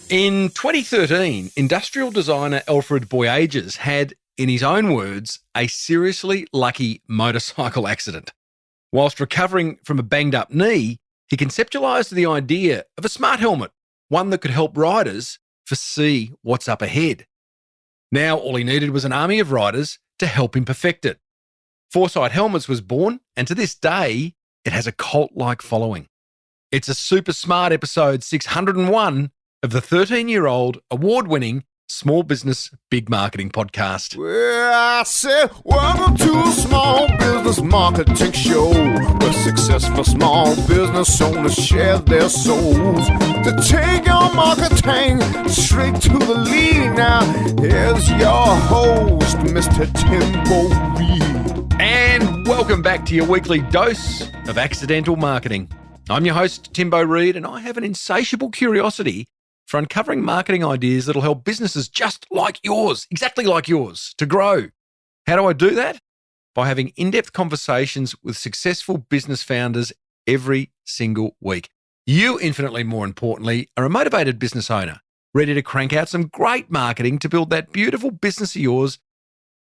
In 2013, industrial designer Alfred Boyages had, in his own words, a seriously lucky motorcycle accident. Whilst recovering from a banged up knee, he conceptualised the idea of a smart helmet, one that could help riders foresee what's up ahead. Now all he needed was an army of riders to help him perfect it. Forcite Helmets was born, and to this day, it has a cult-like following. It's a super smart episode 601 of the 13-year-old, award-winning Small Business Big Marketing podcast. Well, I said, welcome to a small business marketing show, where successful small business owners share their souls to take your marketing straight to the lead. Now, here's your host, Mr. Timbo Reid. And welcome back to your weekly dose of accidental marketing. I'm your host, Timbo Reid, and I have an insatiable curiosity for uncovering marketing ideas that'll help businesses just like yours, exactly like yours, to grow. How do I do that? By having in-depth conversations with successful business founders every single week. You, infinitely more importantly, are a motivated business owner, ready to crank out some great marketing to build that beautiful business of yours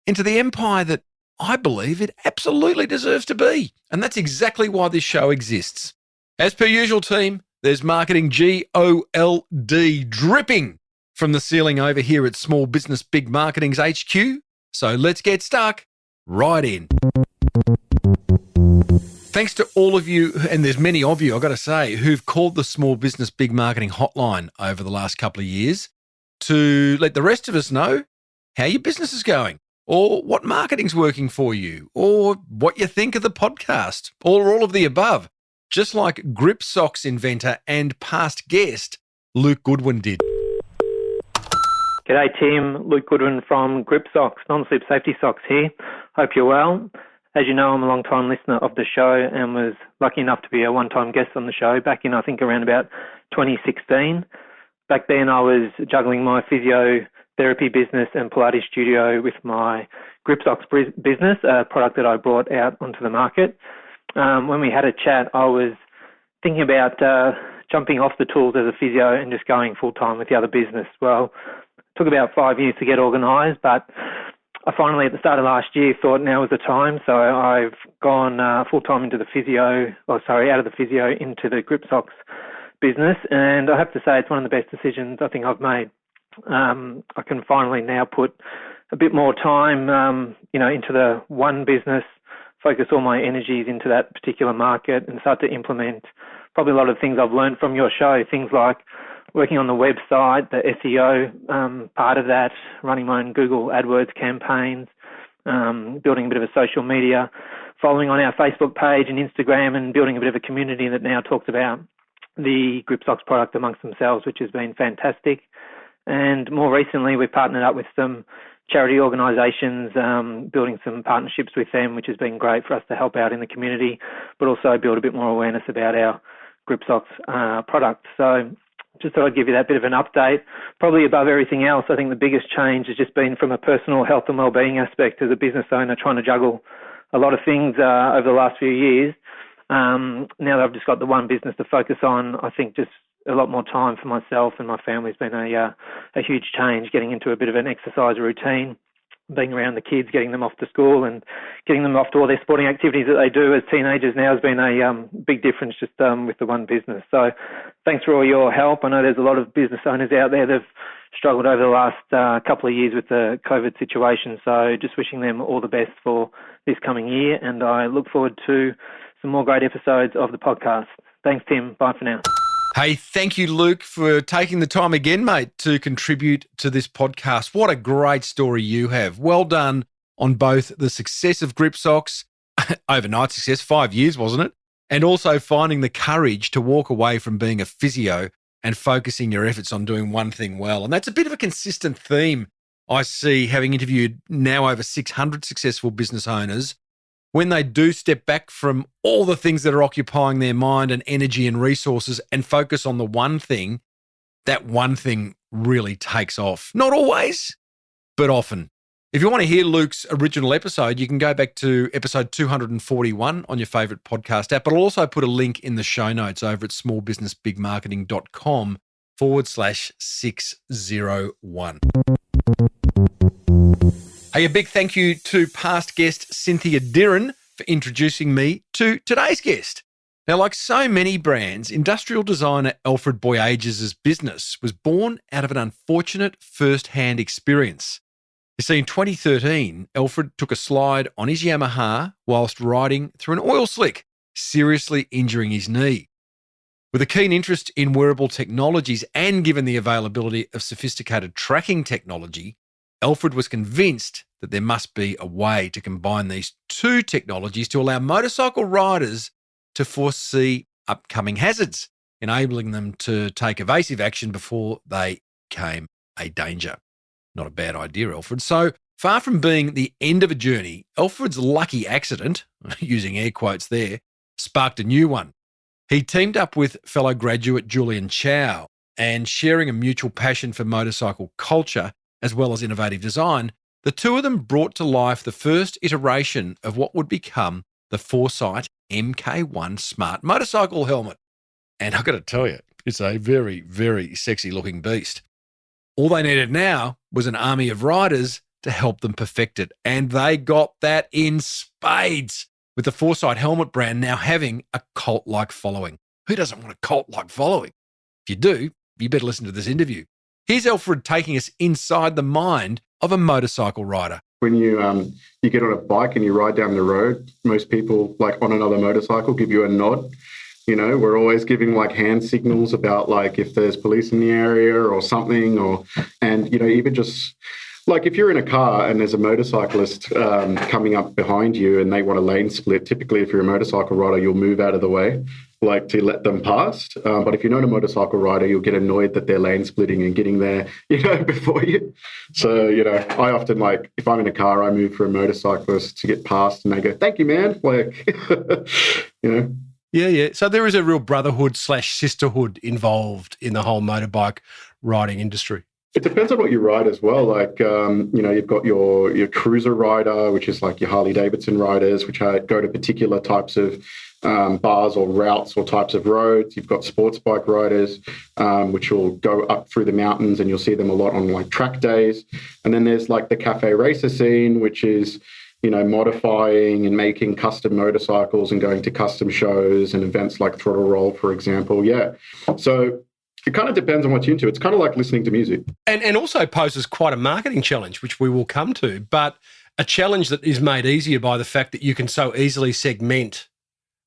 into the empire that I believe it absolutely deserves to be. And that's exactly why this show exists. As per usual, team, there's marketing GOLD dripping from the ceiling over here at Small Business Big Marketing's HQ. So let's get stuck right in. Thanks to all of you, and there's many of you, I've got to say, who've called the Small Business Big Marketing hotline over the last couple of years to let the rest of us know how your business is going, or what marketing's working for you, or what you think of the podcast, or all of the above. Just like Grip Socks inventor and past guest, Luke Goodwin did. G'day Tim, Luke Goodwin from Grip Socks, non-slip safety socks here. Hope you're well. As you know, I'm a long-time listener of the show and was lucky enough to be a one-time guest on the show back in, I think, around about 2016. Back then I was juggling my physiotherapy business and Pilates studio with my Grip Socks business, a product that I brought out onto the market. When we had a chat, I was thinking about jumping off the tools as a physio and just going full-time with the other business. Well, it took about 5 years to get organised, but I finally, at the start of last year, thought now was the time. So I've gone full-time into the out of the physio into the Grip Socks business. And I have to say it's one of the best decisions I think I've made. I can finally now put a bit more time, into the one business, focus all my energies into that particular market and start to implement probably a lot of things I've learned from your show, things like working on the website, the SEO part of that, running my own Google AdWords campaigns, building a bit of a social media, following on our Facebook page and Instagram, and building a bit of a community that now talks about the Grip Socks product amongst themselves, which has been fantastic. And more recently, we've partnered up with some charity organisations, building some partnerships with them, which has been great for us to help out in the community, but also build a bit more awareness about our Grip Socks product. So just thought I'd give you that bit of an update. Probably above everything else, I think the biggest change has just been from a personal health and wellbeing aspect as a business owner, trying to juggle a lot of things over the last few years. Now that I've just got the one business to focus on, I think just a lot more time for myself and my family has been a huge change, getting into a bit of an exercise routine, being around the kids, getting them off to school and getting them off to all their sporting activities that they do as teenagers now has been a big difference just with the one business. So thanks for all your help. I know there's a lot of business owners out there that have struggled over the last couple of years with the COVID situation. So just wishing them all the best for this coming year. And I look forward to some more great episodes of the podcast. Thanks, Tim. Bye for now. Hey, thank you, Luke, for taking the time again, mate, to contribute to this podcast. What a great story you have. Well done on both the success of Grip Socks, overnight success, 5 years, wasn't it? And also finding the courage to walk away from being a physio and focusing your efforts on doing one thing well. And that's a bit of a consistent theme I see, having interviewed now over 600 successful business owners. When they do step back from all the things that are occupying their mind and energy and resources and focus on the one thing, that one thing really takes off. Not always, but often. If you want to hear Luke's original episode, you can go back to episode 241 on your favourite podcast app, but I'll also put a link in the show notes over at smallbusinessbigmarketing.com/601. Hey, a big thank you to past guest Cynthia Dirren for introducing me to today's guest. Now, like so many brands, industrial designer Alfred Boyages' business was born out of an unfortunate first-hand experience. You see, in 2013, Alfred took a slide on his Yamaha whilst riding through an oil slick, seriously injuring his knee. With a keen interest in wearable technologies and given the availability of sophisticated tracking technology, Alfred was convinced that there must be a way to combine these two technologies to allow motorcycle riders to foresee upcoming hazards, enabling them to take evasive action before they became a danger. Not a bad idea, Alfred. So far from being the end of a journey, Alfred's lucky accident, using air quotes there, sparked a new one. He teamed up with fellow graduate Julian Chow, and sharing a mutual passion for motorcycle culture as well as innovative design, the two of them brought to life the first iteration of what would become the Forcite MK1 smart motorcycle helmet. And I've got to tell you, it's a very, very sexy looking beast. All they needed now was an army of riders to help them perfect it. And they got that in spades, with the Forcite helmet brand now having a cult-like following. Who doesn't want a cult-like following? If you do, you better listen to this interview. Here's Alfred taking us inside the mind of a motorcycle rider. When you get on a bike and you ride down the road, most people, like on another motorcycle, give you a nod. You know, we're always giving like hand signals about like if there's police in the area or something, and you know, even just like if you're in a car and there's a motorcyclist coming up behind you and they want a lane split, typically if you're a motorcycle rider, you'll move out of the way, like to let them past. But if you're not a motorcycle rider, you'll get annoyed that they're lane splitting and getting there, you know, before you. So, you know, I often like, if I'm in a car, I move for a motorcyclist to get past and they go, "Thank you, man." Like, you know. Yeah. So there is a real brotherhood / sisterhood involved in the whole motorbike riding industry. It depends on what you ride as well. Like, you know, you've got your cruiser rider, which is like your Harley Davidson riders, which go to particular types of bars or routes or types of roads. You've got sports bike riders, which will go up through the mountains, and you'll see them a lot on like track days. And then there's like the cafe racer scene, which is, you know, modifying and making custom motorcycles and going to custom shows and events like Throttle Roll, for example. Yeah. So it kind of depends on what you're into. It's kind of like listening to music. And also poses quite a marketing challenge, which we will come to, but a challenge that is made easier by the fact that you can so easily segment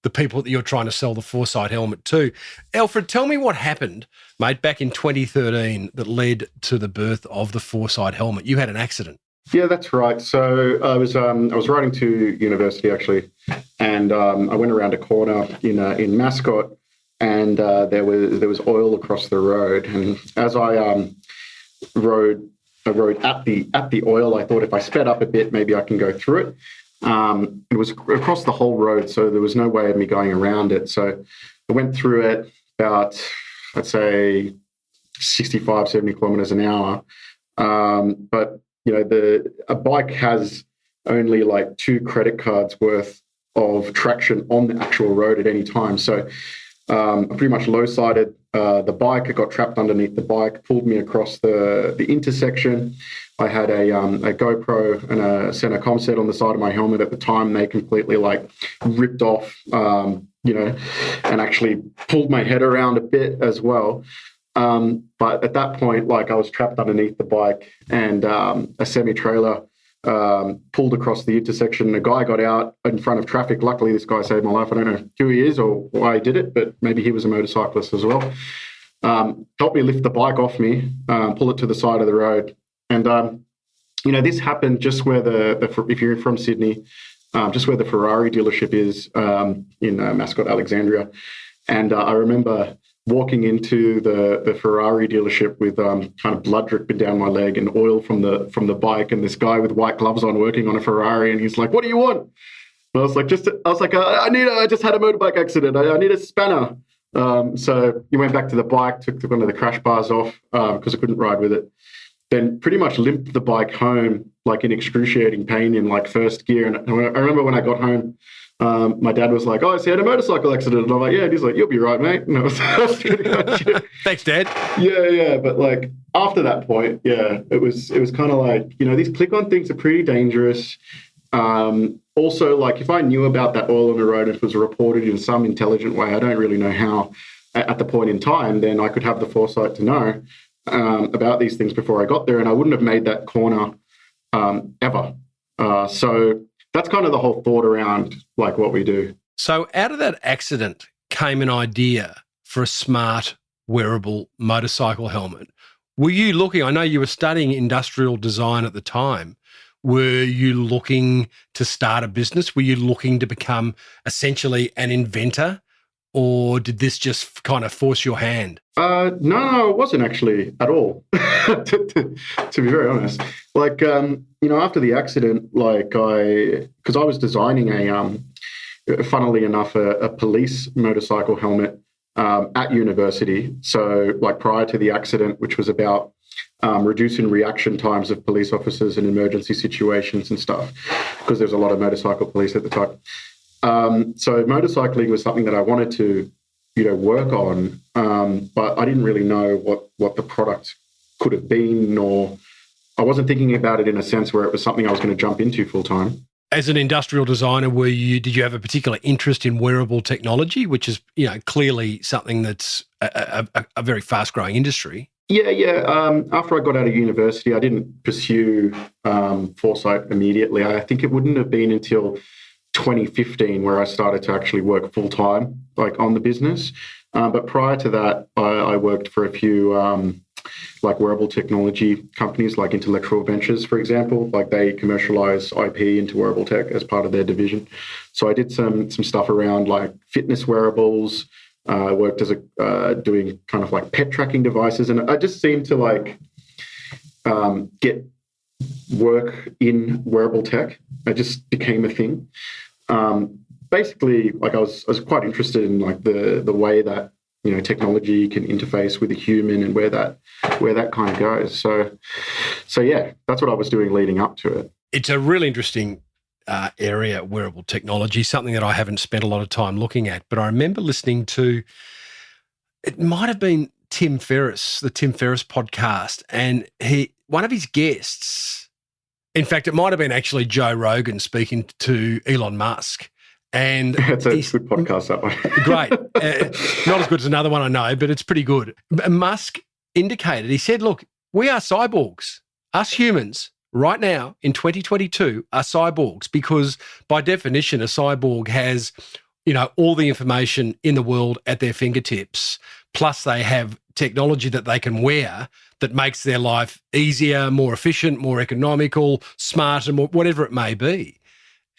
the people that you're trying to sell the Forcite helmet to. Alfred, tell me what happened, mate, back in 2013 that led to the birth of the Forcite helmet. You had an accident. Yeah, that's right. So I was riding to university actually, and I went around a corner in Mascot, and there was oil across the road. And as I rode at the oil, I thought if I sped up a bit, maybe I can go through it. It was across the whole road, so there was no way of me going around it. So I went through it about, I'd say, 65, 70 kilometers an hour. But you know, a bike has only like 2 credit cards worth of traction on the actual road at any time. So I pretty much low-sided the bike. I got trapped underneath the bike, pulled me across the intersection. I had a GoPro and a center com set on the side of my helmet at the time. They completely like ripped off, you know, and actually pulled my head around a bit as well. But at that point, like I was trapped underneath the bike, and a semi-trailer pulled across the intersection. A guy got out in front of traffic. Luckily, this guy saved my life. I don't know who he is or why he did it, but maybe he was a motorcyclist as well. Helped me lift the bike off me, pull it to the side of the road. And, you know, this happened just where if you're from Sydney, just where the Ferrari dealership is in Mascot, Alexandria. And I remember walking into the Ferrari dealership with kind of blood dripping down my leg and oil from the bike, and this guy with white gloves on working on a Ferrari, and he's like, "What do you want?" And I was like, I just had a motorbike accident. I need a spanner. So he went back to the bike, took one of the crash bars off because I couldn't ride with it. Then pretty much limped the bike home like in excruciating pain in like first gear. And I remember when I got home, my dad was like, "Oh, so you had a motorcycle accident?" And I'm like, "Yeah." And he's like, "You'll be right, mate." And that's pretty much it. Thanks, Dad. Yeah. But like after that point, it was kind of like, these click-on things are pretty dangerous. Also, like if I knew about that oil on the road, if it was reported in some intelligent way, I don't really know how at the point in time, then I could have the foresight to know about these things before I got there, and I wouldn't have made that corner ever. So that's kind of the whole thought around like what we do. So out of that accident came an idea for a smart wearable motorcycle helmet. Were you looking, I know you were studying industrial design at the time, were you looking to start a business? Were you looking to become essentially an inventor? Or did this just kind of force your hand? No, it wasn't actually at all, to be very honest. Like, after the accident, because I was designing funnily enough, a police motorcycle helmet at university. So like prior to the accident, which was about reducing reaction times of police officers in emergency situations and stuff, because there was a lot of motorcycle police at the time. So motorcycling was something that I wanted to, work on, but I didn't really know what the product could have been, or I wasn't thinking about it in a sense where it was something I was going to jump into full time. As an industrial designer, did you have a particular interest in wearable technology, which is, clearly something that's a very fast growing industry? Yeah. After I got out of university, I didn't pursue Forcite immediately. I think it wouldn't have been until 2015 where I started to actually work full time, like on the business. But prior to that, I worked for a few like wearable technology companies, like Intellectual Ventures, for example. Like they commercialize IP into wearable tech as part of their division. So I did some stuff around like fitness wearables. I worked as doing kind of like pet tracking devices, and I just seemed to like get work in wearable tech. It just became a thing. Basically, like I was quite interested in like the way that technology can interface with a human and where that kind of goes. So yeah, that's what I was doing leading up to it. It's a really interesting area, wearable technology, something that I haven't spent a lot of time looking at. But I remember listening to, it might have been Tim Ferriss, the Tim Ferriss podcast, and one of his guests, in fact, it might have been actually Joe Rogan speaking to Elon Musk. And it's a good podcast, that one. Great. Not as good as another one I know, but it's pretty good. Musk indicated, he said, look, we are cyborgs. Us humans right now in 2022 are cyborgs because by definition, a cyborg has, all the information in the world at their fingertips. Plus they have technology that they can wear that makes their life easier, more efficient, more economical, smarter, whatever it may be.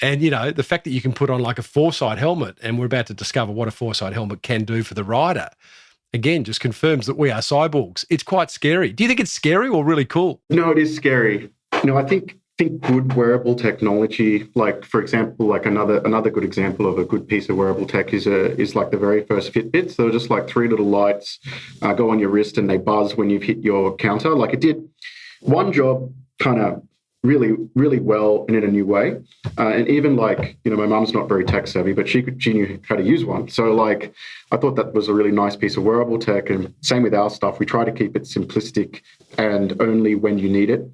And, the fact that you can put on like a Forcite helmet, and we're about to discover what a Forcite helmet can do for the rider, again, just confirms that we are cyborgs. It's quite scary. Do you think it's scary or really cool? No, it is scary. I think good wearable technology, like, for example, like another good example of a good piece of wearable tech is like the very first Fitbits. They're just like three little lights go on your wrist and they buzz when you've hit your counter. Like it did one job kind of really, really well and in a new way. And even like, my mum's not very tech savvy, but she knew how to use one. So like, I thought that was a really nice piece of wearable tech. And same with our stuff. We try to keep it simplistic and only when you need it.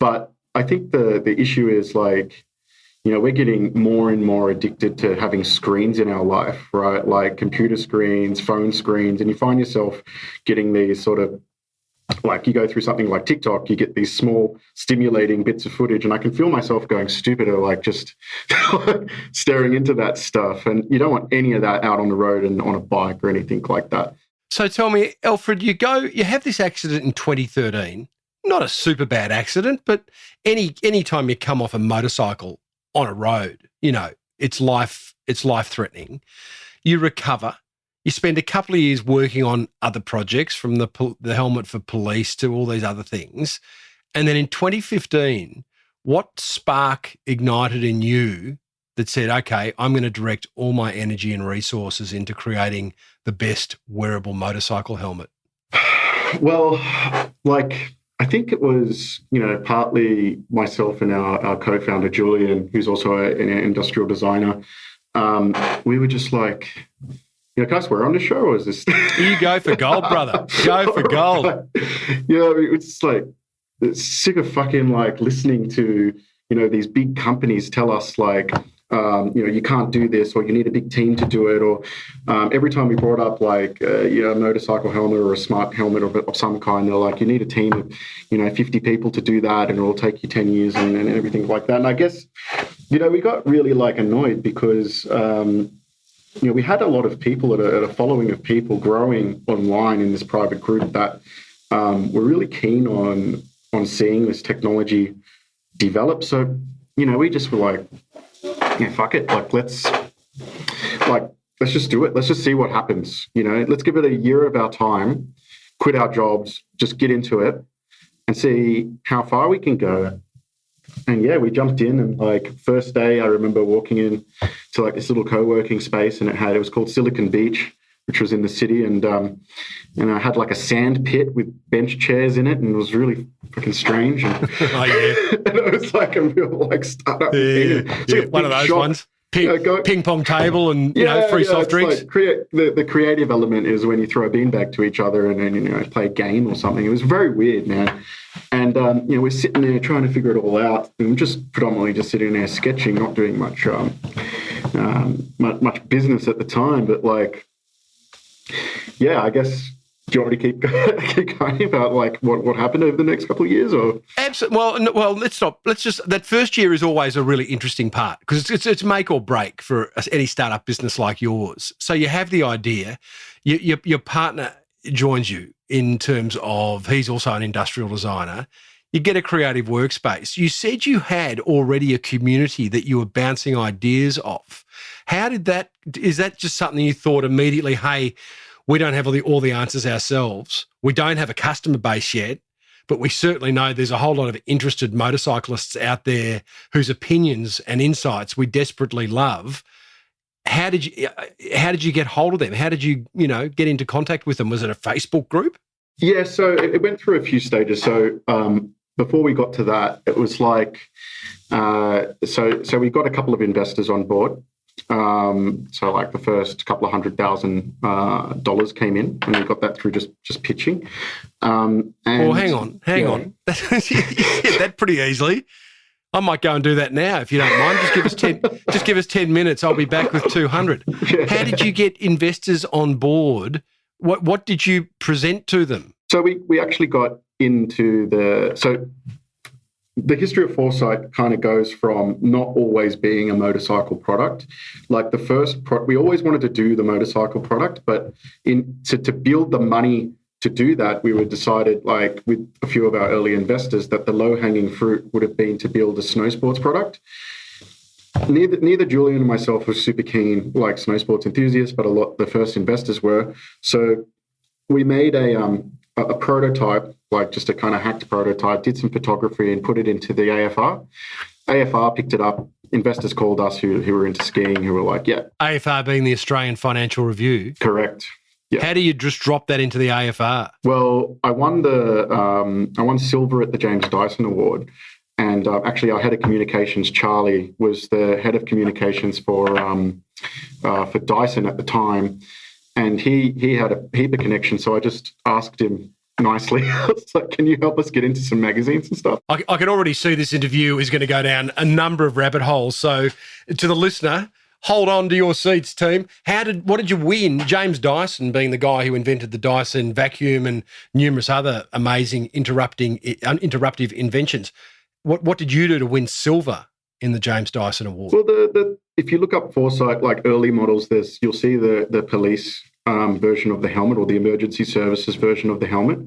But I think the issue is like, we're getting more and more addicted to having screens in our life, right? Like computer screens, phone screens, and you find yourself getting these sort of, like you go through something like TikTok, you get these small stimulating bits of footage, and I can feel myself going stupid or like just staring into that stuff. And you don't want any of that out on the road and on a bike or anything like that. So tell me, Alfred, you have this accident in 2013, not a super bad accident, but any time you come off a motorcycle on a road, it's life-threatening. You recover. You spend a couple of years working on other projects, from the helmet for police to all these other things. And then in 2015, what spark ignited in you that said, okay, I'm going to direct all my energy and resources into creating the best wearable motorcycle helmet? Well, like I think it was, partly myself and our co-founder, Julian, who's also an industrial designer. We were just like, can I swear on the show, or is this... You go for gold, brother. Go for gold. It's just like, sick of fucking like listening to, these big companies tell us like, you can't do this, or you need a big team to do it. Or every time we brought up like, a motorcycle helmet or a smart helmet of some kind, they're like, you need a team of, 50 people to do that, and it'll take you 10 years and everything like that. And I guess, we got really like annoyed because, we had a lot of people, at a following of people growing online in this private group that were really keen on seeing this technology develop. So, we just were like, yeah, fuck it. Like, let's just do it. Let's just see what happens. Let's give it a year of our time, quit our jobs, just get into it and see how far we can go. And yeah, we jumped in, and like first day, I remember walking in to like this little co-working space, and it was called Silicon Beach, which was in the city. And I had like a sand pit with bench chairs in it, and it was really fucking strange. And, and it was like a real like startup thing. Like one of those ones. Ping pong table and free soft drinks. Like the creative element is when you throw a beanbag to each other and then play a game or something. It was very weird, man. And we're sitting there trying to figure it all out. And we're just predominantly just sitting there sketching, not doing much much business at the time. But like, yeah, I guess. Do you want me to keep going about like what happened over the next couple of years, or? Absolutely. Well, let's stop. Let's just, that first year is always a really interesting part because it's make or break for any startup business like yours. So you have the idea, your partner joins you in terms of, he's also an industrial designer. You get a creative workspace. You said you had already a community that you were bouncing ideas off. How did that? Is that just something you thought immediately? Hey, we don't have all the answers ourselves. We don't have a customer base yet, but we certainly know there's a whole lot of interested motorcyclists out there whose opinions and insights we desperately love. How did you get hold of them? How did you, get into contact with them? Was it a Facebook group? Yeah, so it went through a few stages. So before we got to that, it was like, so we got a couple of investors on board. So like the first couple of $100,000 came in, and we got that through just pitching. And hang on. You get that pretty easily. I might go and do that now if you don't mind. Just give us 10 minutes. I'll be back with 200. Yeah. How did you get investors on board? What did you present to them? So we actually got into the history of Forcite kind of goes from not always being a motorcycle product. Like the first, we always wanted to do the motorcycle product, but to build the money to do that, we were decided, like with a few of our early investors, that the low-hanging fruit would have been to build a snow sports product. Neither Julian and myself were super keen, like snow sports enthusiasts, but the first investors were. So we made a prototype, like just a kind of hacked prototype, did some photography and put it into the AFR. AFR picked it up. Investors called us who were into skiing, who were like, yeah. AFR being the Australian Financial Review. Correct. Yeah. How do you just drop that into the AFR? Well, I won silver at the James Dyson Award. And actually our head of communications, Charlie, was the head of communications for Dyson at the time. And he had a heap of connections. So I just asked him nicely, I was like, can you help us get into some magazines and stuff? I can already see this interview is going to go down a number of rabbit holes. So to the listener, hold on to your seats, team. What did you win? James Dyson being the guy who invented the Dyson vacuum and numerous other amazing interruptive inventions. What did you do to win silver in the James Dyson Award? Well, if you look up Forcite, like early models, you'll see the police version of the helmet, or the emergency services version of the helmet.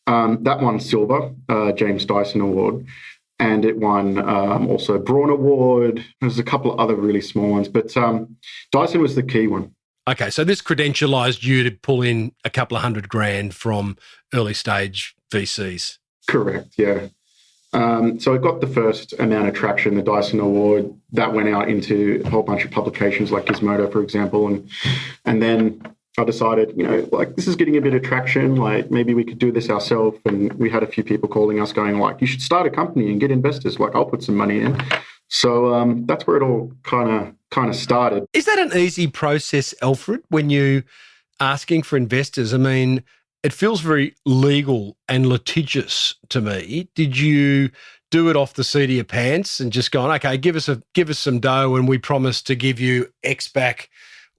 That won silver, James Dyson Award. And it won also Braun Award. There's a couple of other really small ones, but Dyson was the key one. Okay, so this credentialised you to pull in a couple of $100,000 from early stage VCs. Correct, yeah. So it got the first amount of traction, the Dyson Award. That went out into a whole bunch of publications like Gizmodo, for example. And then I decided, like, this is getting a bit of traction. Like, maybe we could do this ourselves. And we had a few people calling us going like, you should start a company and get investors. Like, I'll put some money in. So that's where it all kind of started. Is that an easy process, Alfred, when you asking for investors? I mean, it feels very legal and litigious to me. Did you do it off the seat of your pants and just going, okay, give us some dough and we promise to give you X back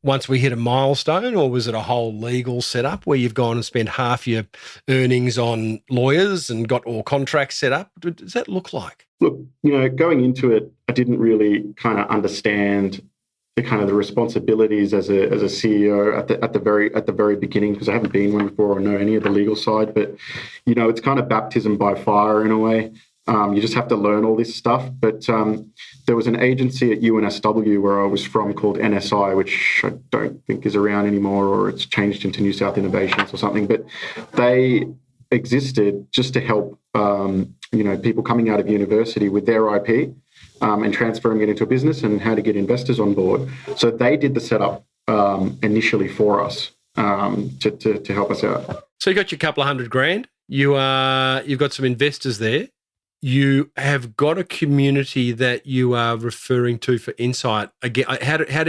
once we hit a milestone? Or was it a whole legal setup where you've gone and spent half your earnings on lawyers and got all contracts set up? What does that look like? Look, going into it, I didn't really kind of understand the responsibilities as a CEO at the very beginning, because I haven't been one before or know any of the legal side. But it's kind of baptism by fire in a way. You just have to learn all this stuff. But there was an agency at UNSW where I was from called NSI, which I don't think is around anymore, or it's changed into New South Innovations or something. But they existed just to help people coming out of university with their IP and transferring it into a business and how to get investors on board. So they did the setup initially for us to help us out. So you got your couple of $100,000. You've got some investors there. You have got a community that you are referring to for insight. Again,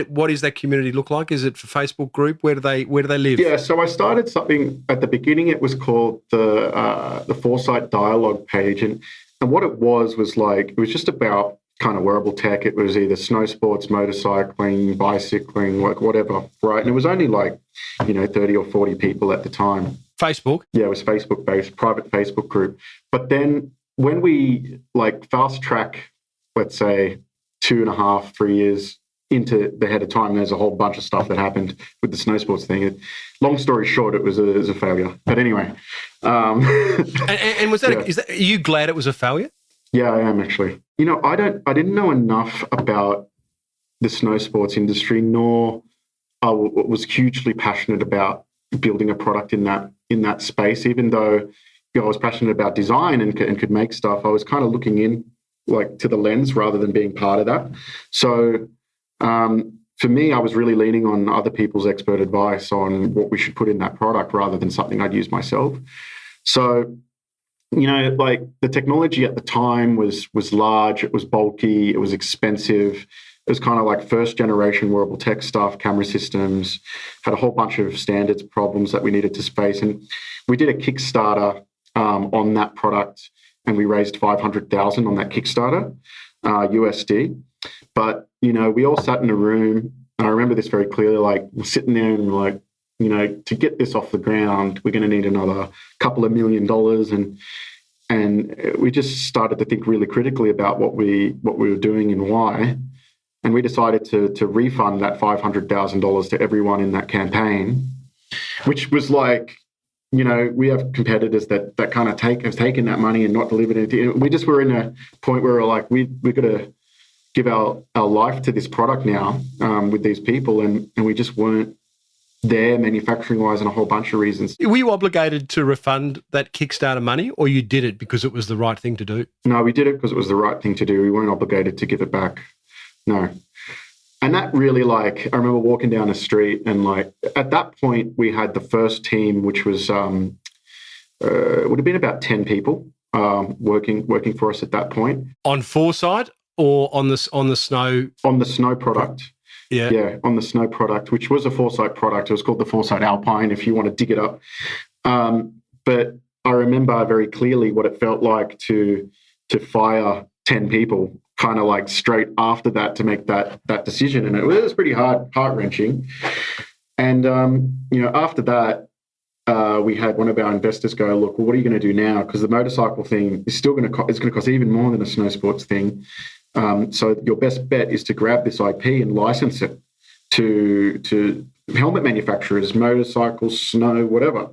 what does that community look like? Is it for Facebook group? Where do they live? Yeah, so I started something at the beginning. It was called the Forecite dialogue page, and what it was like, it was just about kind of wearable tech. It was either snow sports, motorcycling, bicycling, like whatever, right? And it was only like 30 or 40 people at the time. Facebook? Yeah, it was Facebook based, private Facebook group. But then when we fast track, let's say 2.5, 3 years into the head of time, there's a whole bunch of stuff that happened with the snow sports thing. Long story short, it was a failure. But anyway. And was that, yeah. Are you glad it was a failure? Yeah, I am actually. I didn't know enough about the snow sports industry, nor I was hugely passionate about building a product in that space, even though I was passionate about design and could make stuff. I was kind of looking in to the lens rather than being part of that. So for me, I was really leaning on other people's expert advice on what we should put in that product rather than something I'd use myself. So, the technology at the time was large, it was bulky, it was expensive. It was kind of like first generation wearable tech stuff, camera systems, had a whole bunch of standards problems that we needed to space. And we did a Kickstarter on that product, and we raised $500,000 on that Kickstarter, USD. But, we all sat in a room, and I remember this very clearly, we're sitting there and to get this off the ground, we're going to need another couple of $1 million. And we just started to think really critically about what we were doing and why. And we decided to refund that $500,000 to everyone in that campaign, which was we have competitors that kind of have taken that money and not delivered anything. We just were in a point where we're we've got to give our life to this product now with these people, and we just weren't there manufacturing-wise and a whole bunch of reasons. Were you obligated to refund that Kickstarter money, or you did it because it was the right thing to do? No, we did it because it was the right thing to do. We weren't obligated to give it back. No. And that really, I remember walking down the street and, at that point, we had the first team, which was, would have been about 10 people working for us at that point. On Forcite or on the snow? On the snow product. Yeah, on the snow product, which was a Forcite product. It was called the Forcite Alpine, if you want to dig it up. But I remember very clearly what it felt like to fire 10 people kind of straight after that to make that decision. And it was pretty heart-wrenching. And, after that, we had one of our investors go, look, well, what are you going to do now? Because the motorcycle thing is still going to cost even more than a snow sports thing. So your best bet is to grab this IP and license it to helmet manufacturers, motorcycles, snow, whatever.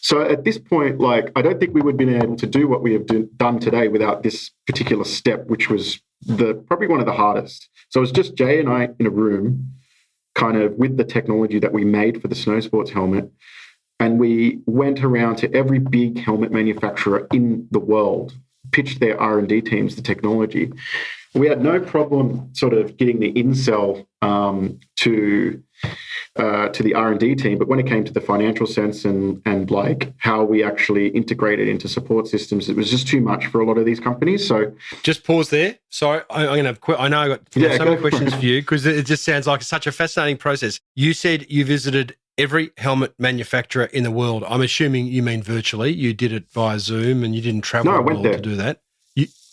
So at this point, I don't think we would have been able to do what we have done today without this particular step, which was probably one of the hardest. So it was just Jay and I in a room, kind of with the technology that we made for the snow sports helmet. And we went around to every big helmet manufacturer in the world, pitched their R&D teams the technology. We had no problem sort of getting the incel to to the R&D team, but when it came to the financial sense and like how we actually integrated into support systems, it was just too much for a lot of these companies. So just pause there. Sorry, I'm going to have I know I got so many questions for you because it just sounds like such a fascinating process. You said you visited every helmet manufacturer in the world. I'm assuming you mean virtually. You did it via Zoom and you didn't travel the world to do that.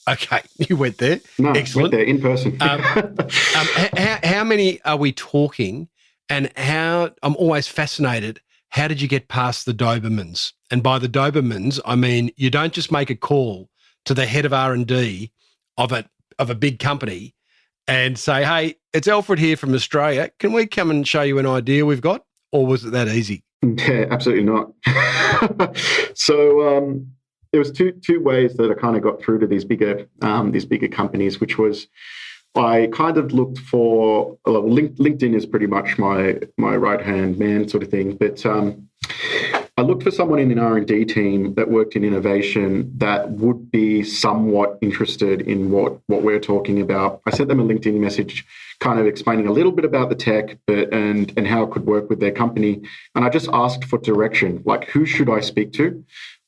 Okay, you went there. No, excellent. Went there in person. How many are we talking? And how, I'm always fascinated, how did you get past the Dobermans? And by the Dobermans, I mean, you don't just make a call to the head of R&D of a big company and say, hey, it's Alfred here from Australia. Can we come and show you an idea we've got? Or was it that easy? Yeah, absolutely not. So there was two ways that I kind of got through to these bigger companies, which was I kind of looked for LinkedIn is pretty much my right-hand man sort of thing, but I looked for someone in an R&D team that worked in innovation that would be somewhat interested in what we're talking about. I sent them a LinkedIn message kind of explaining a little bit about the tech and how it could work with their company. And I just asked for direction, like who should I speak to?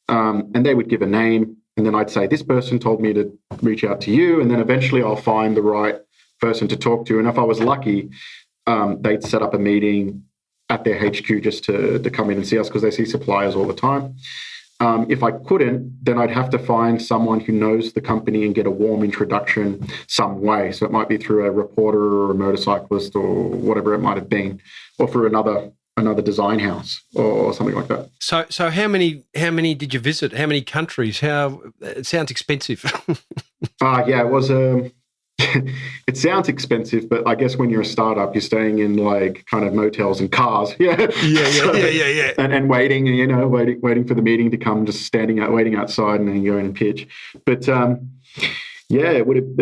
And they would give a name. And then I'd say, this person told me to reach out to you. And then eventually I'll find the right person to talk to. And if I was lucky, they'd set up a meeting at their HQ just to come in and see us because they see suppliers all the time. If I couldn't, then I'd have to find someone who knows the company and get a warm introduction some way. So it might be through a reporter or a motorcyclist or whatever it might have been, or through another design house or something like that. So how many did you visit? How many countries? It sounds expensive. Yeah, it was it sounds expensive, but I guess when you're a startup, you're staying in like kind of motels and cars. Yeah. And waiting, waiting for the meeting to come, just waiting outside and then going and pitch. But there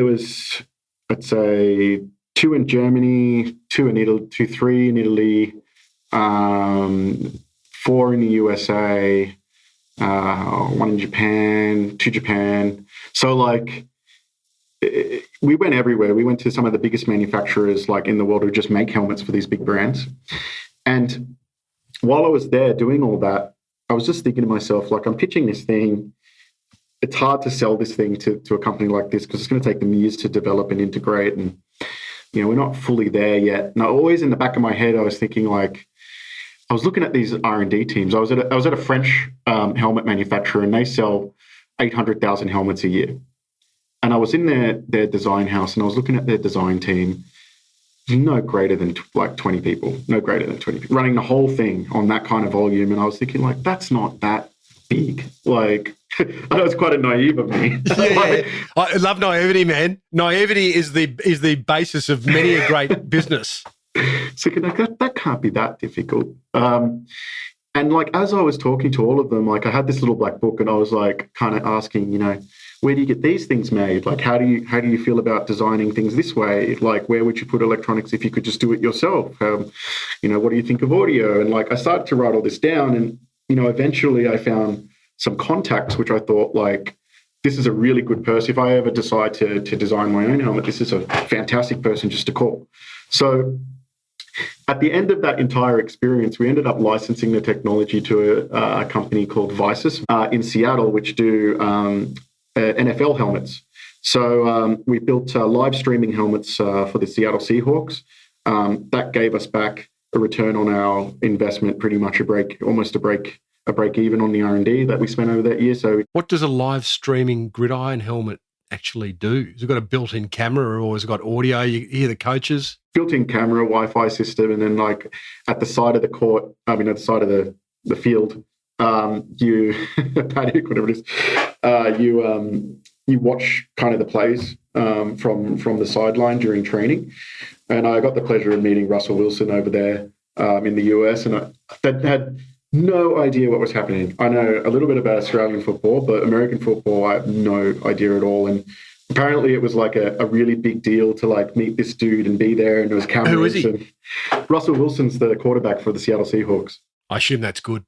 was, I'd say 2 in Germany, 2 in Italy, 3 in Italy, 4 in the USA, 1 in Japan, 2 Japan. So like we went everywhere. We went to some of the biggest manufacturers like in the world who just make helmets for these big brands. And while I was there doing all that, I was just thinking to myself, like, I'm pitching this thing. It's hard to sell this thing to a company like this because it's going to take them years to develop and integrate. And, we're not fully there yet. And always in the back of my head, I was thinking like, I was looking at these R&D teams. I was at a French helmet manufacturer and they sell 800,000 helmets a year. And I was in their design house and I was looking at their design team, no greater than 20 people, running the whole thing on that kind of volume. And I was thinking like, that's not that big. Like, I know it's quite a naive of me. I love naivety, man. Naivety is the basis of many a great business. So that can't be that difficult. And like, as I was talking to all of them, like I had this little black book and I was like kind of asking, where do you get these things made? Like, how do you feel about designing things this way? Like, where would you put electronics if you could just do it yourself? What do you think of audio? And like, I started to write all this down and, eventually I found some contacts, which I thought like, this is a really good person. If I ever decide to design my own helmet, this is a fantastic person just to call. So at the end of that entire experience, we ended up licensing the technology to a company called Visus in Seattle, which do NFL helmets. So we built live streaming helmets for the Seattle Seahawks. That gave us back a return on our investment, pretty much almost a break even on the R&D that we spent over that year. So what does a live streaming gridiron helmet actually do? Has it got a built-in camera or has it got audio? You hear the coaches? Built-in camera, Wi-Fi system, and then like at the side of the court, at the side of the field, you paddock, whatever it is, you watch kind of the plays from the sideline during training. And I got the pleasure of meeting Russell Wilson over there in the US, and I had no idea what was happening. I know a little bit about Australian football, but American football, I have no idea at all. And apparently it was like a really big deal to like meet this dude and be there, and there was cameras. Who is he? And Russell Wilson's the quarterback for the Seattle Seahawks. I assume that's good.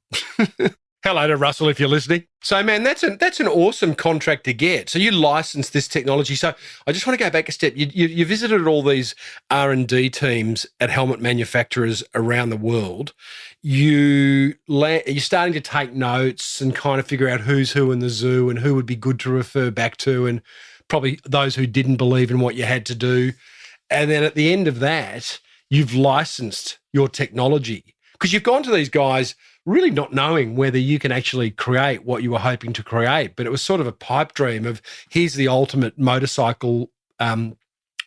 Hello to Russell, if you're listening. So, man, that's an awesome contract to get. So you licensed this technology. So I just want to go back a step. You visited all these R&D teams at helmet manufacturers around the world. You're starting to take notes and kind of figure out who's who in the zoo and who would be good to refer back to, and probably those who didn't believe in what you had to do. And then at the end of that, you've licensed your technology because you've gone to these guys really not knowing whether you can actually create what you were hoping to create. But it was sort of a pipe dream of, here's the ultimate motorcycle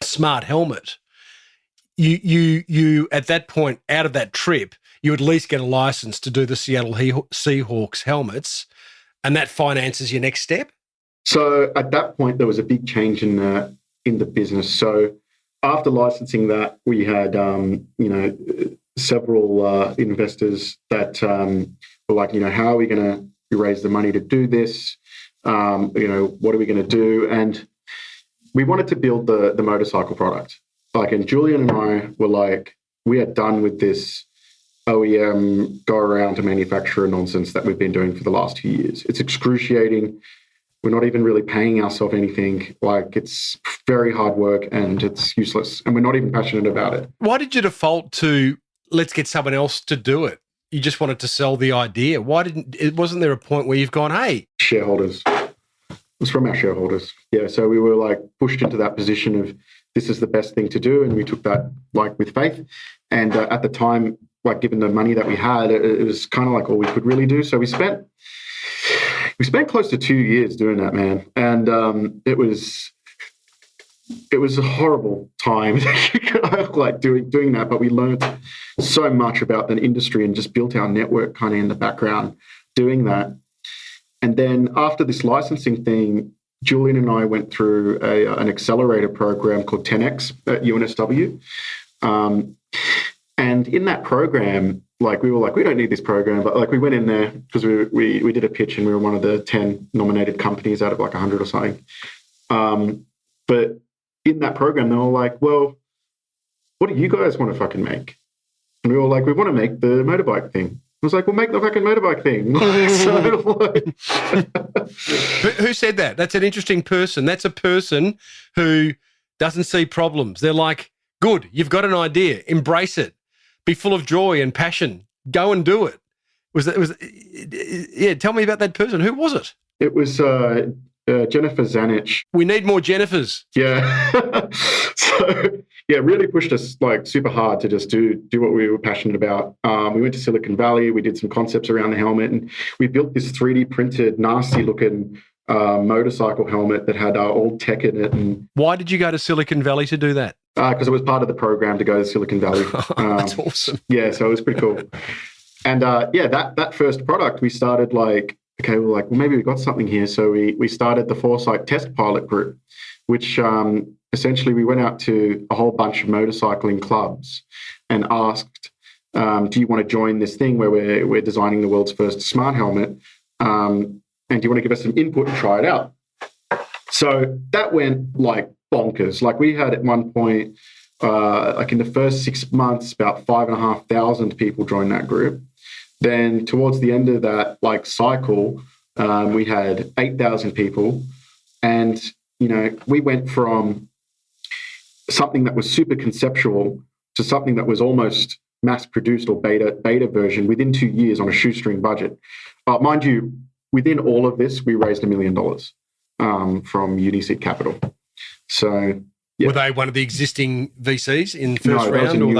smart helmet. You at that point, out of that trip, you at least get a license to do the Seattle Seahawks helmets, and that finances your next step? So at that point, there was a big change in the business. So after licensing that, we had, several investors that were like, how are we going to raise the money to do this? What are we going to do? And we wanted to build the motorcycle product. And Julian and I were like, we are done with this OEM go around to manufacturer nonsense that we've been doing for the last 2 years. It's excruciating. We're not even really paying ourselves anything. It's very hard work and it's useless. And we're not even passionate about it. Why did you default to, let's get someone else to do it? You just wanted to sell the idea. Wasn't there a point where you've gone, hey? Shareholders. It was from our shareholders. Yeah. So we were pushed into that position of, this is the best thing to do. And we took that with faith. And at the time, given the money that we had, it was kind of all we could really do. So we spent close to 2 years doing that, man. And it was a horrible time doing that, but we learned so much about the industry and just built our network kind of in the background doing that. And then after this licensing thing, Julian and I went through an accelerator program called 10X at UNSW. And in that program, we were like, we don't need this program, but we went in there because we did a pitch and we were one of the 10 nominated companies out of 100 or something. But in that program, they were like, well, what do you guys want to fucking make? And we were like, we want to make the motorbike thing. I was like, well, make the fucking motorbike thing. Who said that? That's an interesting person. That's a person who doesn't see problems. They're like, good, you've got an idea. Embrace it. Be full of joy and passion. Go and do it. Tell me about that person. Who was it? It was Jennifer Zanich. We need more Jennifers. Yeah. Really pushed us super hard to just do what we were passionate about. We went to Silicon Valley. We did some concepts around the helmet, and we built this 3D printed, nasty looking motorcycle helmet that had old tech in it. And why did you go to Silicon Valley to do that? Because it was part of the program to go to Silicon Valley. That's awesome. Yeah, so it was pretty cool. And that first product, we started okay, we're like, well, maybe we got something here. So we started the Forcite Test Pilot Group, which essentially we went out to a whole bunch of motorcycling clubs and asked, do you want to join this thing where we're designing the world's first smart helmet? And do you want to give us some input and try it out? So that went bonkers. We had at one point, in the first 6 months, about 5,500 people joined that group. Then towards the end of that cycle, we had 8,000 people. And, we went from something that was super conceptual to something that was almost mass produced or beta version within 2 years on a shoestring budget. Mind you, within all of this, we raised $1 million from Uniseed Capital. So, yeah. Were they one of the existing VCs in first round?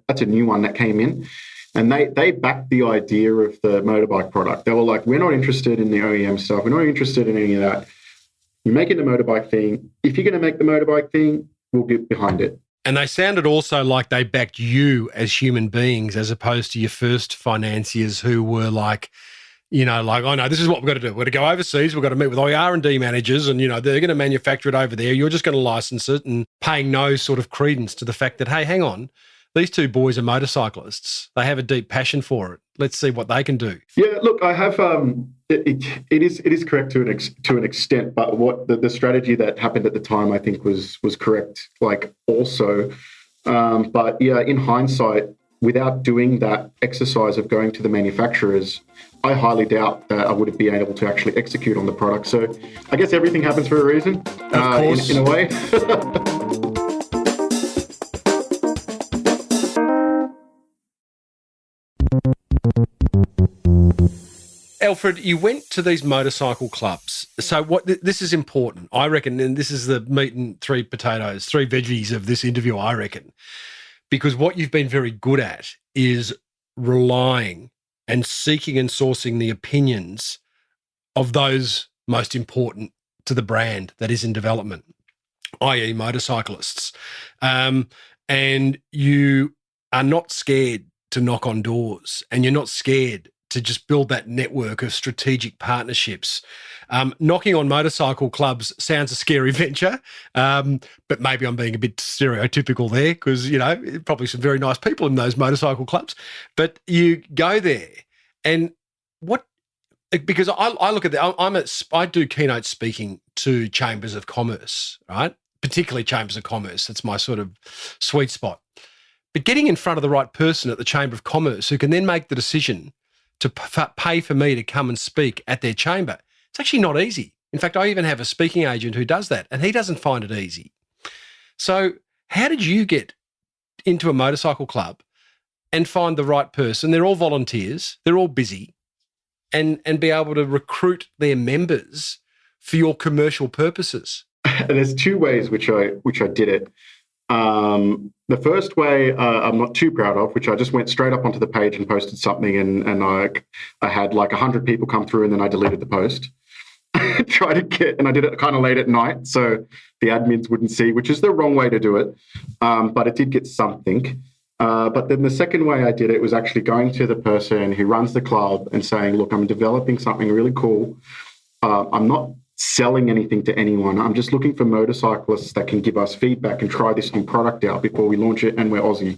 That's a new one that came in. And they backed the idea of the motorbike product. They were like, we're not interested in the OEM stuff. We're not interested in any of that. You're making the motorbike thing. If you're going to make the motorbike thing, we'll get behind it. And they sounded also like they backed you as human beings as opposed to your first financiers who were oh no, this is what we've got to do. We've got to go overseas. We've got to meet with all the R&D managers and, they're going to manufacture it over there. You're just going to license it, and paying no sort of credence to the fact that, hey, hang on, these two boys are motorcyclists. They have a deep passion for it. Let's see what they can do. Yeah, look, I have. It is correct to an extent, but what the strategy that happened at the time, I think, was correct. Also, but yeah, in hindsight, without doing that exercise of going to the manufacturers, I highly doubt that I would be able to actually execute on the product. So I guess everything happens for a reason, Of course. in a way. Alfred, you went to these motorcycle clubs. So this is important, I reckon, and this is the meat and three veggies of this interview, I reckon, because what you've been very good at is relying and seeking and sourcing the opinions of those most important to the brand that is in development, i.e. motorcyclists. And you are not scared to knock on doors, and you're not scared to just build that network of strategic partnerships. Knocking on motorcycle clubs sounds a scary venture, but maybe I'm being a bit stereotypical there because, probably some very nice people in those motorcycle clubs. But you go there and because I look at that, I do keynote speaking to chambers of commerce, right? Particularly chambers of commerce. That's my sort of sweet spot. But getting in front of the right person at the Chamber of Commerce who can then make the decision to pay for me to come and speak at their chamber, it's actually not easy. In fact, I even have a speaking agent who does that, and he doesn't find it easy. So how did you get into a motorcycle club and find the right person? They're all volunteers. They're all busy. And be able to recruit their members for your commercial purposes? There's two ways which I did it. The first way I'm not too proud of, which I just went straight up onto the page and posted something, and I had like 100 people come through, and then I deleted the post. And I did it kind of late at night, so the admins wouldn't see, which is the wrong way to do it. But it did get something. But then the second way I did it was actually going to the person who runs the club and saying, look, I'm developing something really cool. I'm not selling anything to anyone. I'm just looking for motorcyclists that can give us feedback and try this new product out before we launch it, and we're Aussie.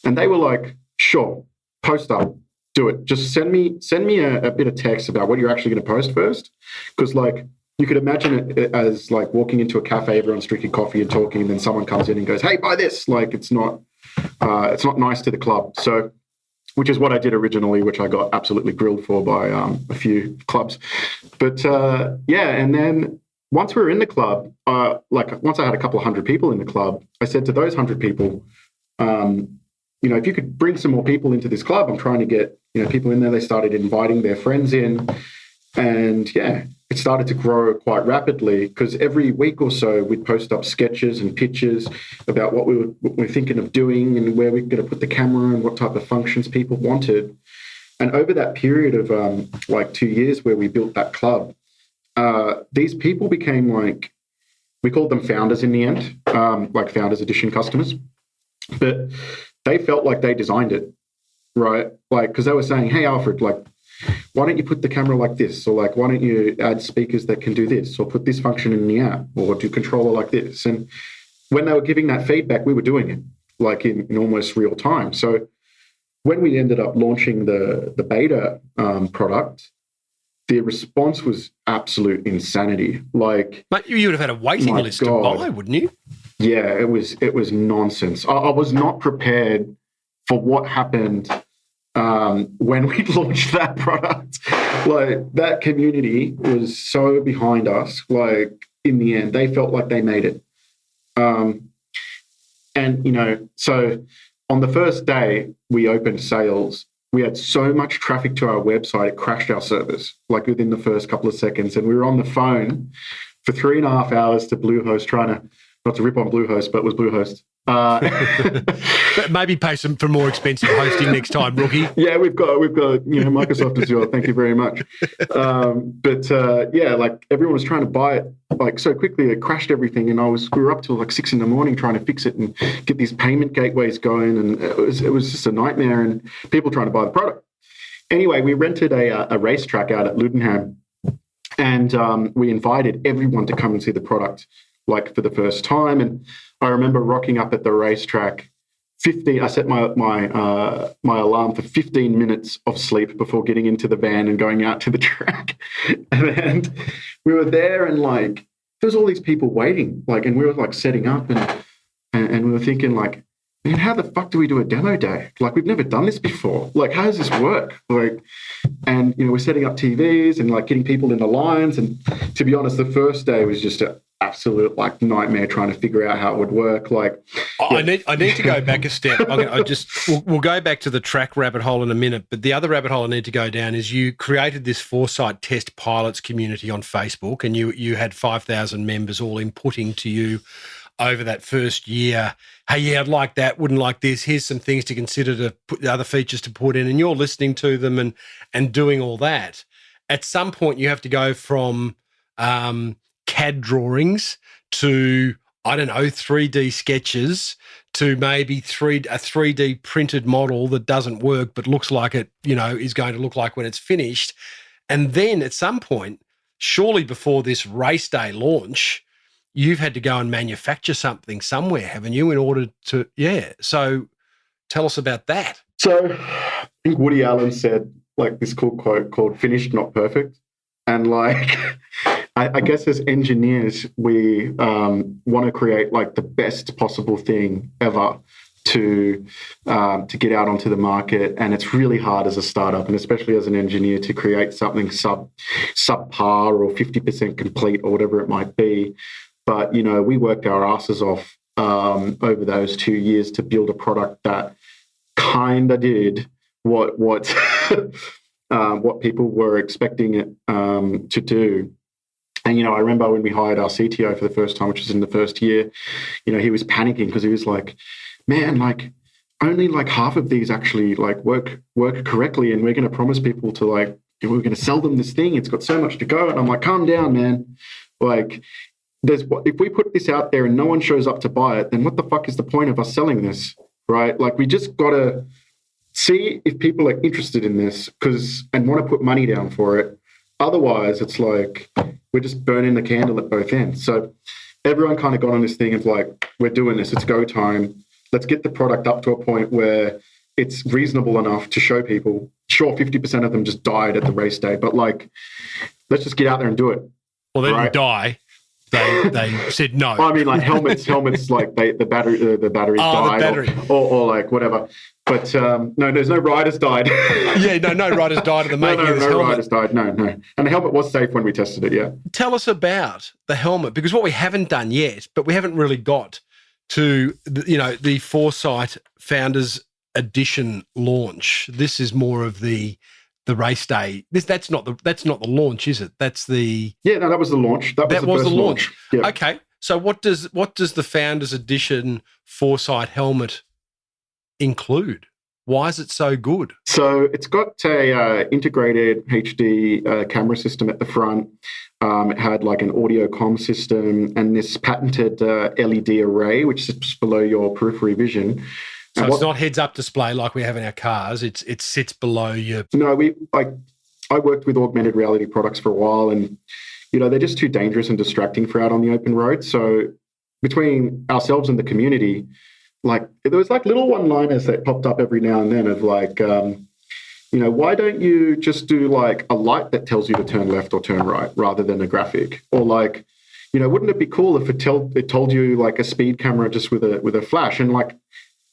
And they were like, sure, post up, do it. Just send me a bit of text about what you're actually going to post first. Because like you could imagine it as like walking into a cafe, everyone's drinking coffee and talking, and then someone comes in and goes, hey, buy this. Like it's not nice to the club. So, which is what I did originally, which I got absolutely grilled for by a few clubs. But and then once we were in the club, once I had a couple of 100 people in the club, I said to those 100 people, if you could bring some more people into this club, I'm trying to get people in there. They started inviting their friends in, and it started to grow quite rapidly because every week or so we'd post up sketches and pictures about what we were thinking of doing and where we were going to put the camera and what type of functions people wanted. And over that period of 2 years where we built that club, these people became we called them founders in the end, like founders edition customers. But they felt like they designed it, right? Because they were saying, hey, Alfred, why don't you put the camera like this? Or why don't you add speakers that can do this? Or put this function in the app? Or do controller like this? And when they were giving that feedback, we were doing it in almost real time. So when we ended up launching the beta product, the response was absolute insanity. But you would have had a waiting list to buy, wouldn't you? Yeah, it was nonsense. I was not prepared for what happened when we launched that product. That community was so behind us. In the end, they felt like they made it. So on the first day we opened sales, we had so much traffic to our website, it crashed our servers within the first couple of seconds. And we were on the phone for 3.5 hours to Bluehost trying to, not to rip on Bluehost, but it was Bluehost. But maybe pay some for more expensive hosting next time, rookie. Yeah, we've got Microsoft Azure. Thank you very much. Everyone was trying to buy it so quickly, it crashed everything, and we were up till 6 a.m. trying to fix it and get these payment gateways going, and it was just a nightmare, and people trying to buy the product. Anyway, we rented a racetrack out at Ludenham, and we invited everyone to come and see the product for the first time. And I remember rocking up at the racetrack. I set my alarm for 15 minutes of sleep before getting into the van and going out to the track. And we were there, and there was all these people waiting, and we were setting up, and we were thinking man, how the fuck do we do a demo day? Like, we've never done this before. Like, how does this work? Like, and, we're setting up TVs and, like, getting people in the lines. And to be honest, the first day was just an absolute, like, nightmare trying to figure out how it would work. Like, I need to go back a step. We'll go back to the track rabbit hole in a minute, but the other rabbit hole I need to go down is you created this Foresight Test Pilots community on Facebook, and you had 5,000 members all inputting to you over that first year. Hey, yeah, I'd like that, wouldn't like this. Here's some things to consider, to put the other features to put in, and you're listening to them and doing all that. At some point, you have to go from CAD drawings to, I don't know, 3D sketches to maybe a 3D printed model that doesn't work but looks like it, is going to look like when it's finished. And then at some point, surely before this race day launch, you've had to go and manufacture something somewhere, haven't you, in order to, So tell us about that. So I think Woody Allen said, like, this cool quote called "finished, not perfect." And, like, I guess as engineers, we want to create, like, the best possible thing ever to get out onto the market. And it's really hard as a startup, and especially as an engineer, to create something subpar or 50% complete or whatever it might be. But, we worked our asses off over those 2 years to build a product that kind of did what people were expecting it to do. And, I remember when we hired our CTO for the first time, which was in the first year, he was panicking because he was like, man, like, only like half of these actually, like, work correctly, and we're going to promise people to, like, we're going to sell them this thing. It's got so much to go. And I'm like, calm down, man. Like, if we put this out there and no one shows up to buy it, then what the fuck is the point of us selling this, right? Like, we just got to see if people are interested in this and want to put money down for it. Otherwise, it's like we're just burning the candle at both ends. So everyone kind of got on this thing of, like, we're doing this. It's go time. Let's get the product up to a point where it's reasonable enough to show people. Sure, 50% of them just died at the race day, but, like, let's just get out there and do it. Well, they didn't die. They said no. I mean, like, helmets, like, the battery died, or like whatever. But no, there's no riders died. No riders died at the making of this helmet. No riders died. No. And the helmet was safe when we tested it. Yeah. Tell us about the helmet, because what we haven't done yet, but we haven't really got to the Foresight Founders Edition launch. This is more of the race day. That's not the launch, is it? That's the that was the launch. That was the launch. Yeah. Okay. So what does the Founders Edition Foresight helmet include? Why is it so good? So it's got a integrated HD camera system at the front. It had, like, an audio comm system and this patented LED array, which sits below your periphery vision. So it's not heads-up display like we have in our cars. It sits below your... No, I worked with augmented reality products for a while, and, they're just too dangerous and distracting for out on the open road. So between ourselves and the community, like, there was, like, little one-liners that popped up every now and then of, like, why don't you just do, like, a light that tells you to turn left or turn right rather than a graphic? Or, like, wouldn't it be cool if it told you, like, a speed camera just with a flash? And, like,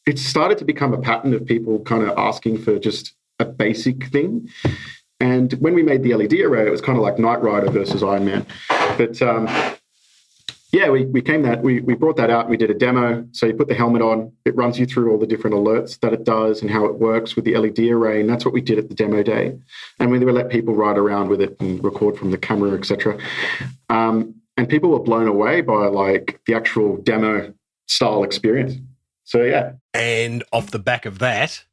it started to become a pattern of people kind of asking for just a basic thing. And when we made the LED array, it was kind of like Knight Rider versus Iron Man. But we brought that out and we did a demo. So you put the helmet on, it runs you through all the different alerts that it does and how it works with the LED array. And that's what we did at the demo day. And we let people ride around with it and record from the camera, etc. And people were blown away by, like, the actual demo style experience. So, yeah. And off the back of that,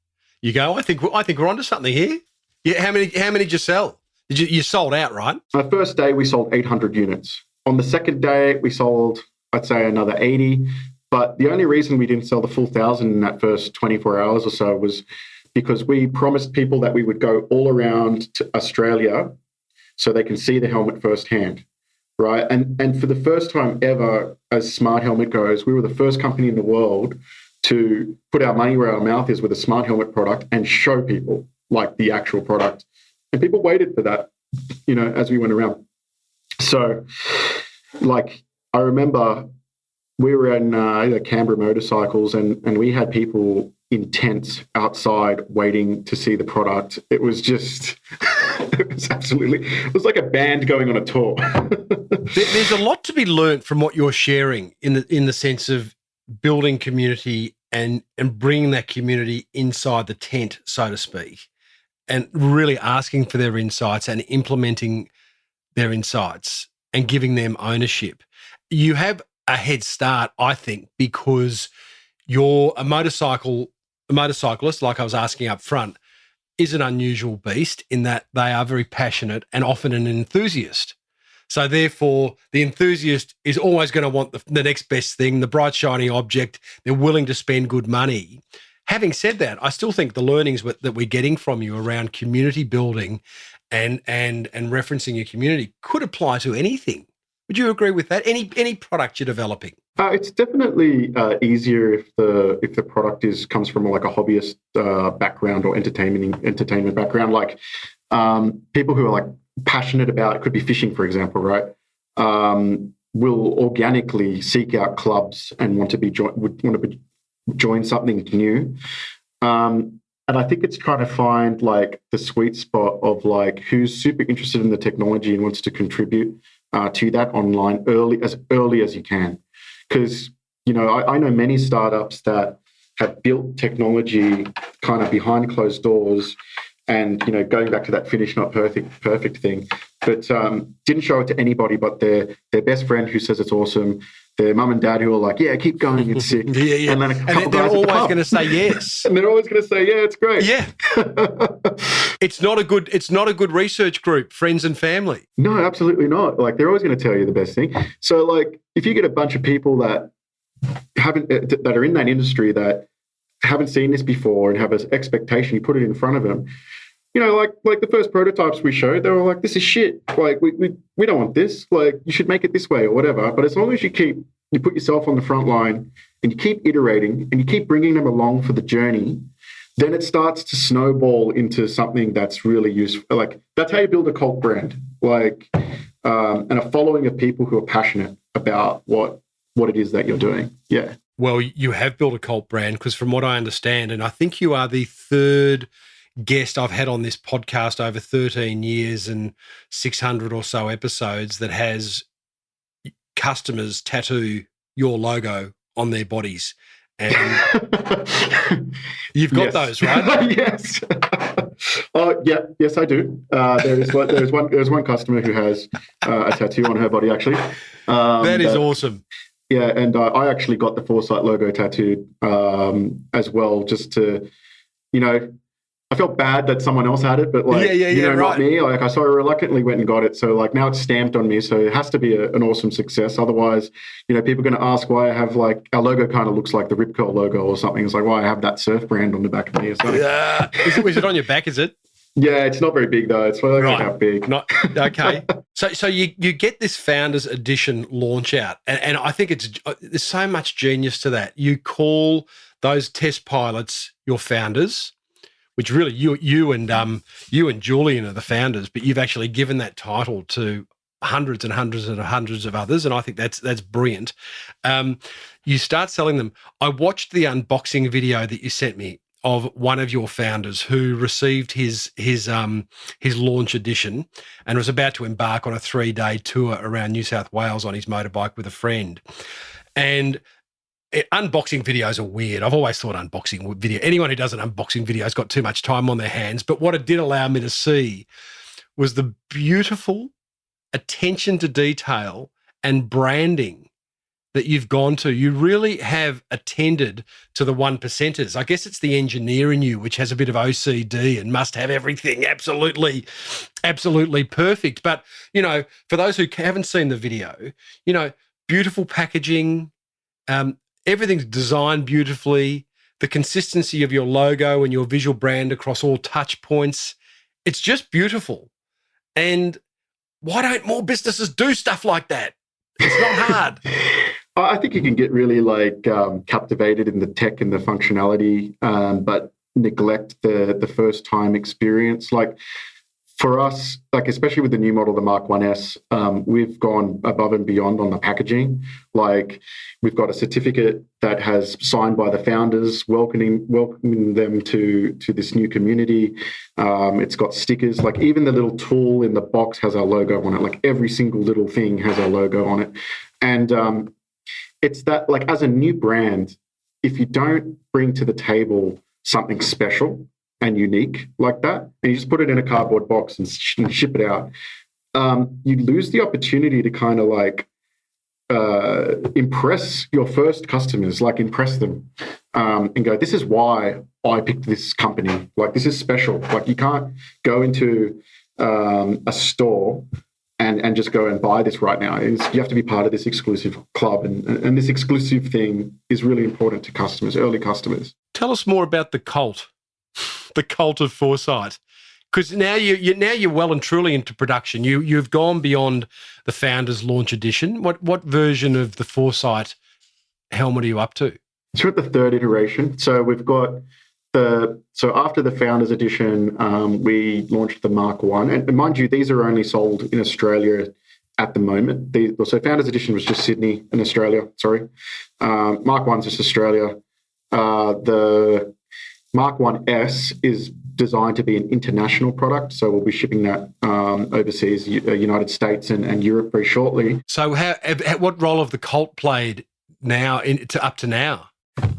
you go, I think we're onto something here. Yeah, how many did you sell? You sold out, right? Our first day, we sold 800 units. On the second day, we sold, I'd say, another 80. But the only reason we didn't sell the full 1,000 in that first 24 hours or so was because we promised people that we would go all around to Australia so they can see the helmet firsthand. Right. And for the first time ever, as smart helmet goes, we were the first company in the world to put our money where our mouth is with a smart helmet product and show people, like, the actual product. And people waited for that, as we went around. So, like, I remember we were in Canberra Motorcycles, and we had people in tents outside waiting to see the product. It was just, it was like a band going on a tour. There's a lot to be learnt from what you're sharing in the sense of building community and bringing that community inside the tent, so to speak, and really asking for their insights and implementing their insights and giving them ownership. You have a head start, I think, because you're a motorcyclist, like I was asking up front, is an unusual beast in that they are very passionate and often an enthusiast. So therefore, the enthusiast is always going to want the next best thing, the bright, shiny object. They're willing to spend good money. Having said that, I still think the learnings that we're getting from you around community building and referencing your community could apply to anything. Would you agree with that? Any product you're developing? It's definitely easier if the product comes from like a hobbyist background or entertainment background, like people who are like passionate about, it could be fishing, for example, right? Will organically seek out clubs and want to join something new. And I think it's trying to find like the sweet spot of like who's super interested in the technology and wants to contribute to that online early as you can. Because, I know many startups that have built technology kind of behind closed doors and, going back to that finish not perfect thing, but didn't show it to anybody but their best friend who says it's awesome, their mum and dad who are like, yeah, keep going, it's sick. Yeah. And then they're always going to say yes. And they're always going to say, yeah, it's great. Yeah. It's not a good research group, friends and family. No, absolutely not. Like, they're always going to tell you the best thing. So, like, if you get a bunch of people that are in that industry that haven't seen this before and have an expectation, you put it in front of them. Like the first prototypes we showed, they were like, this is shit. Like, we don't want this. Like, you should make it this way or whatever. But as long as you put yourself on the front line and you keep iterating and you keep bringing them along for the journey, then it starts to snowball into something that's really useful. Like, that's how you build a cult brand, like, and a following of people who are passionate about what it is that you're doing. Yeah. Well, you have built a cult brand because from what I understand, and I think you are the third guest I've had on this podcast over 13 years and 600 or so episodes that has customers tattoo your logo on their bodies. And you've got those, right? Yes. Yes, I do. There's one customer who has a tattoo on her body, actually. That is awesome. Yeah, and I actually got the Forcite logo tattooed as well, just to, I felt bad that someone else had it, but like, right. Not me. Like, I so reluctantly went and got it. So like now it's stamped on me. So it has to be an awesome success. Otherwise, people are going to ask why I have like, our logo kind of looks like the Rip Curl logo or something. It's like, why I have that surf brand on the back of me or something. Yeah. Is it on your back, is it? Yeah, it's not very big though. It's like right. How big. Not okay. So you get this Founders Edition launch out, and I think there's so much genius to that. You call those test pilots your founders, which really you and Julian are the founders, but you've actually given that title to hundreds and hundreds and hundreds of others, and I think that's brilliant. You start selling them. I watched the unboxing video that you sent me of one of your founders who received his launch edition and was about to embark on a 3-day tour around New South Wales on his motorbike with a friend. And unboxing videos are weird. I've always thought unboxing video, anyone who does an unboxing video has got too much time on their hands. But what it did allow me to see was the beautiful attention to detail and branding that you've gone to. You really have attended to the 1%ers. I guess it's the engineer in you, which has a bit of OCD and must have everything absolutely perfect. But, for those who haven't seen the video, beautiful packaging, everything's designed beautifully, the consistency of your logo and your visual brand across all touch points. It's just beautiful. And why don't more businesses do stuff like that? It's not hard. I think you can get really captivated in the tech and the functionality, but neglect the first time experience. Like for us, like especially with the new model, the Mark 1S, we've gone above and beyond on the packaging. Like we've got a certificate that has signed by the founders, welcoming them to this new community. It's got stickers. Like even the little tool in the box has our logo on it. Like every single little thing has our logo on it. And it's that, like, as a new brand, if you don't bring to the table something special and unique like that, and you just put it in a cardboard box and ship it out, you lose the opportunity to kind of like impress your first customers, like impress them and go, this is why I picked this company. Like, this is special. Like, you can't go into a store and just go and buy this right now. You have to be part of this exclusive club. And this exclusive thing is really important to customers, early customers. Tell us more about the cult of Forcite, because now you're well and truly into production. You've gone beyond the Founders Launch Edition. What version of the Forcite helmet are you up to? So we're at the third iteration. So we've got after the Founders Edition, we launched the Mark 1. And mind you, these are only sold in Australia at the moment. So Founders Edition was just Sydney in Australia, sorry. Mark 1's just Australia. The Mark 1S is designed to be an international product, so we'll be shipping that overseas, United States and Europe very shortly. So what role have the cult played now up to now?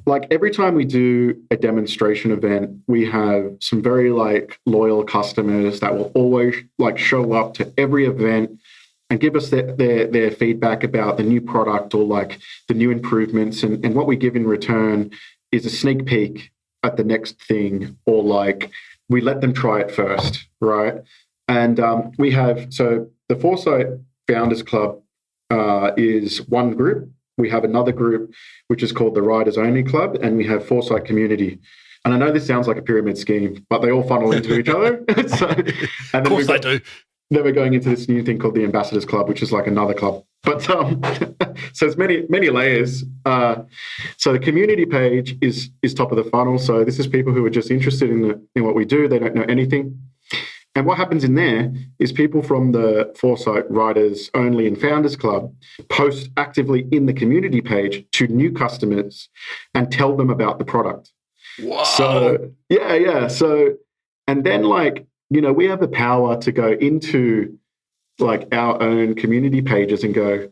Like every time we do a demonstration event, we have some very like loyal customers that will always like show up to every event and give us their feedback about the new product or like the new improvements. And what we give in return is a sneak peek at the next thing, or like we let them try it first, right? And we have, so the Forcite Founders Club is one group. We have another group, which is called the Riders Only Club, and we have Forcite Community. And I know this sounds like a pyramid scheme, but they all funnel into each other. Of course they do. Then we're going into this new thing called the Ambassadors Club, which is like another club. But so it's many layers. So the community page is top of the funnel. So this is people who are just interested in what we do. They don't know anything. And what happens in there is people from the Forcite Riders Only and Founders Club post actively in the community page to new customers and tell them about the product. Wow. So, yeah. So, and then like, we have the power to go into like our own community pages and go,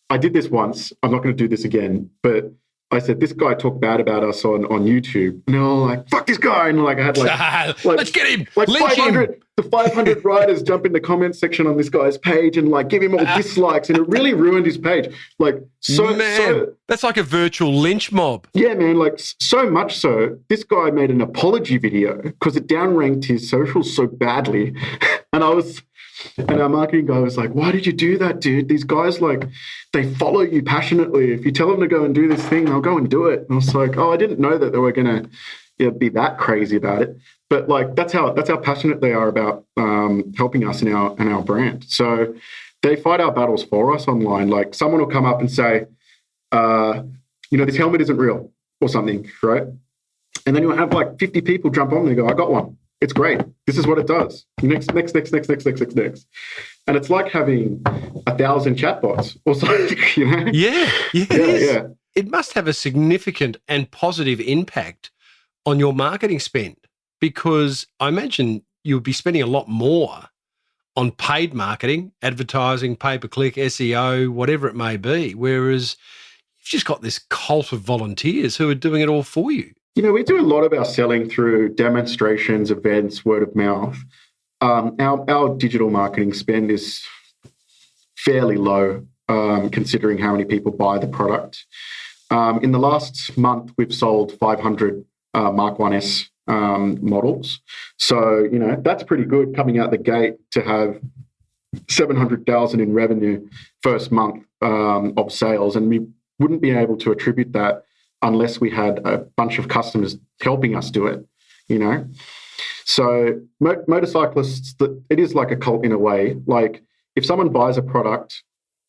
I did this once, I'm not going to do this again. But I said, this guy talked bad about us on YouTube. And they're all like, fuck this guy. And like I had like let's get him. Like Lynch 500, him. The 500 riders jump in the comment section on this guy's page and like give him all dislikes, and it really ruined his page. Like that's like a virtual lynch mob. Yeah, man. Like so much so, this guy made an apology video because it downranked his socials so badly. And our marketing guy was like, why did you do that, dude? These guys, like, they follow you passionately. If you tell them to go and do this thing, they'll go and do it. And I was like, oh, I didn't know that they were going to be that crazy about it. But like, that's how passionate they are about helping us in our brand. So they fight our battles for us online. Like someone will come up and say, this helmet isn't real or something, right? And then you'll have like 50 people jump on and go, I got one. It's great. This is what it does. Next. And it's like having 1,000 chatbots or something, Yeah, it is. Yeah. It must have a significant and positive impact on your marketing spend, because I imagine you'll be spending a lot more on paid marketing, advertising, pay-per-click, SEO, whatever it may be, whereas you've just got this cult of volunteers who are doing it all for you. We do a lot of our selling through demonstrations, events, word of mouth. Our digital marketing spend is fairly low, considering how many people buy the product. In the last month, we've sold 500 Mark 1S models. So, that's pretty good coming out the gate to have 700,000 in revenue first month of sales. And we wouldn't be able to attribute that unless we had a bunch of customers helping us do it, So motorcyclists, it is like a cult in a way. Like if someone buys a product,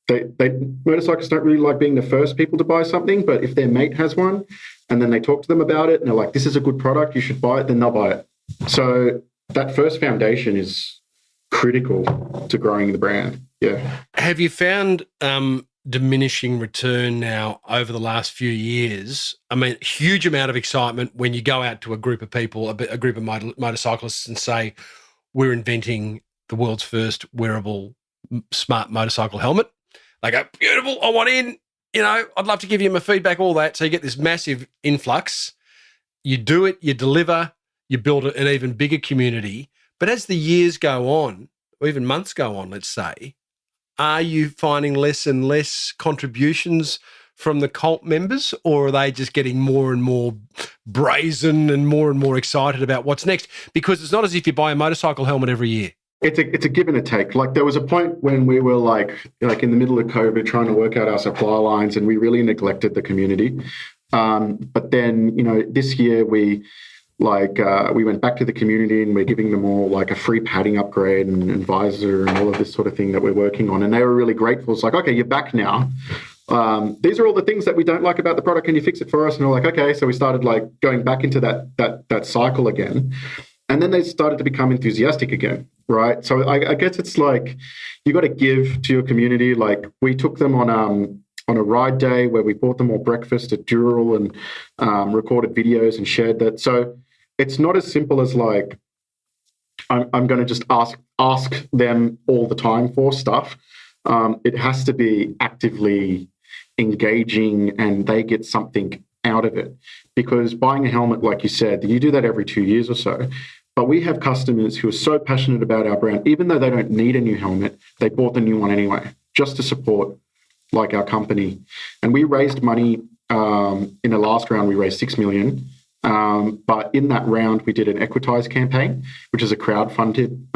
motorcyclists don't really like being the first people to buy something, but if their mate has one and then they talk to them about it and they're like, this is a good product, you should buy it, then they'll buy it. So that first foundation is critical to growing the brand. Yeah. Have you found diminishing return now over the last few years? I mean, huge amount of excitement when you go out to a group of people, a group of motorcyclists, and say, we're inventing the world's first wearable smart motorcycle helmet. They go, beautiful, I want in. I'd love to give you my feedback, all that. So you get this massive influx. You do it, you deliver, you build an even bigger community. But as the years go on, or even months go on, let's say, are you finding less and less contributions from the cult members, or are they just getting more and more brazen and more excited about what's next? Because it's not as if you buy a motorcycle helmet every year. It's a give and a take. Like, there was a point when we were like in the middle of COVID trying to work out our supply lines, and we really neglected the community. But then, this year we went back to the community, and we're giving them all like a free padding upgrade and visor and all of this sort of thing that we're working on. And they were really grateful. It's like, okay, you're back now. These are all the things that we don't like about the product. Can you fix it for us? And we're like, okay. So we started like going back into that cycle again. And then they started to become enthusiastic again, right? So I guess it's like you got to give to your community. Like, we took them on a ride day where we bought them all breakfast at Dural and recorded videos and shared that. So it's not as simple as like I'm going to just ask them all the time for stuff. It has to be actively engaging, and they get something out of it. Because buying a helmet, like you said, you do that every 2 years or so. But we have customers who are so passionate about our brand, even though they don't need a new helmet, they bought the new one anyway, just to support like our company. And we raised money in the last round. We raised $6 million. But in that round, we did an equitize campaign, which is a crowd-funded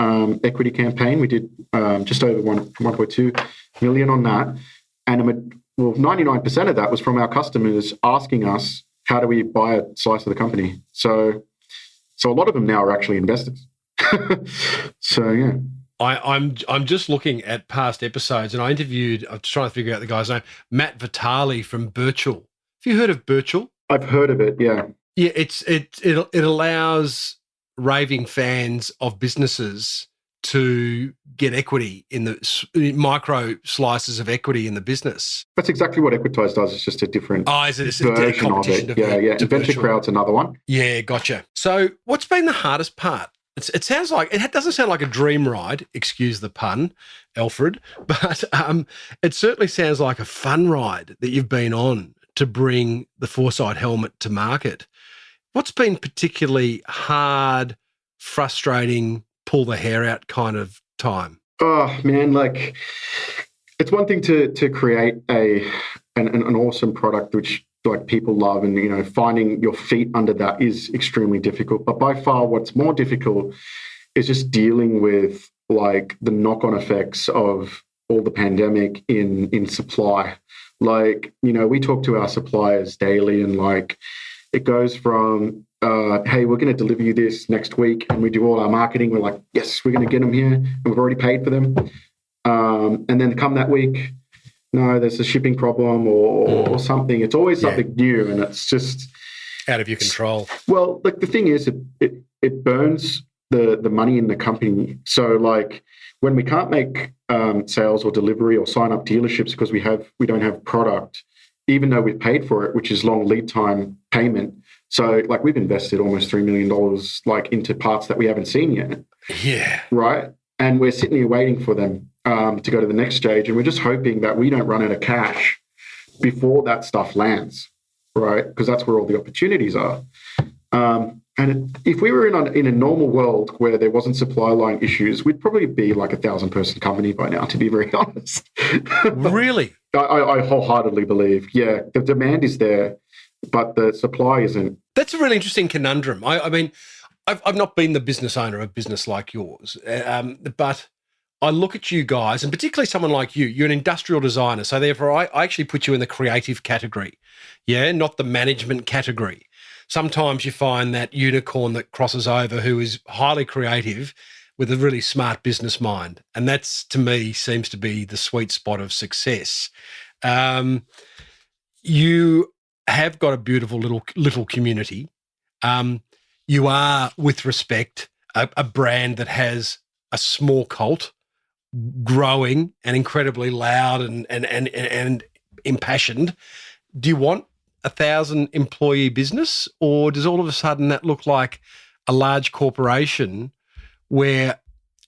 equity campaign. We did just over 1.2 million on that. And 99% of that was from our customers asking us, how do we buy a slice of the company? So a lot of them now are actually investors. So, yeah. I'm just looking at past episodes, and I'm trying to figure out the guy's name, Matt Vitale from Birchall. Have you heard of Birchall? I've heard of it, yeah. Yeah, it allows raving fans of businesses to get equity in the micro slices of equity in the business. That's exactly what Equitize does. It's just a different version of it. Yeah. Adventure Crowd's another one. Yeah, gotcha. So what's been the hardest part? It sounds like, it doesn't sound like a dream ride, excuse the pun, Alfred, but it certainly sounds like a fun ride that you've been on to bring the Forcite helmet to market. What's been particularly hard, frustrating, pull the hair out kind of time? Oh man, like, it's one thing to create an awesome product which like people love, and finding your feet under that is extremely difficult. But by far, what's more difficult is just dealing with like the knock-on effects of all the pandemic in supply. Like, we talk to our suppliers daily, and like it goes from hey, we're going to deliver you this next week, and we do all our marketing. We're like, yes, we're going to get them here, and we've already paid for them. And then come that week, no, there's a shipping problem or something. It's always something new, and it's just out of your control. Well, like the thing is, it burns the money in the company. So like when we can't make sales or delivery or sign up dealerships because we don't have product, even though we've paid for it, which is long lead time payment. So like we've invested almost $3 million like into parts that we haven't seen yet. Yeah. Right. And we're sitting here waiting for them to go to the next stage. And we're just hoping that we don't run out of cash before that stuff lands. Right. Because that's where all the opportunities are. And if we were in a normal world where there wasn't supply line issues, we'd probably be like 1,000-person company by now, to be very honest. Really? I wholeheartedly believe, yeah, the demand is there, but the supply isn't. That's a really interesting conundrum. I mean, I've not been the business owner of a business like yours, but I look at you guys, and particularly someone like you, you're an industrial designer, so therefore I actually put you in the creative category, not the management category. Sometimes you find that unicorn that crosses over who is highly creative with a really smart business mind. And that's, to me, seems to be the sweet spot of success. You have got a beautiful little community. You are, with respect, a brand that has a small cult growing and incredibly loud and impassioned? Do you want 1,000 employee business, or does all of a sudden that look like a large corporation where,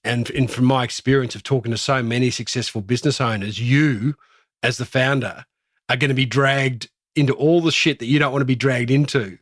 and from my experience of talking to so many successful business owners, you as the founder are going to be dragged into all the shit that you don't want to be dragged into,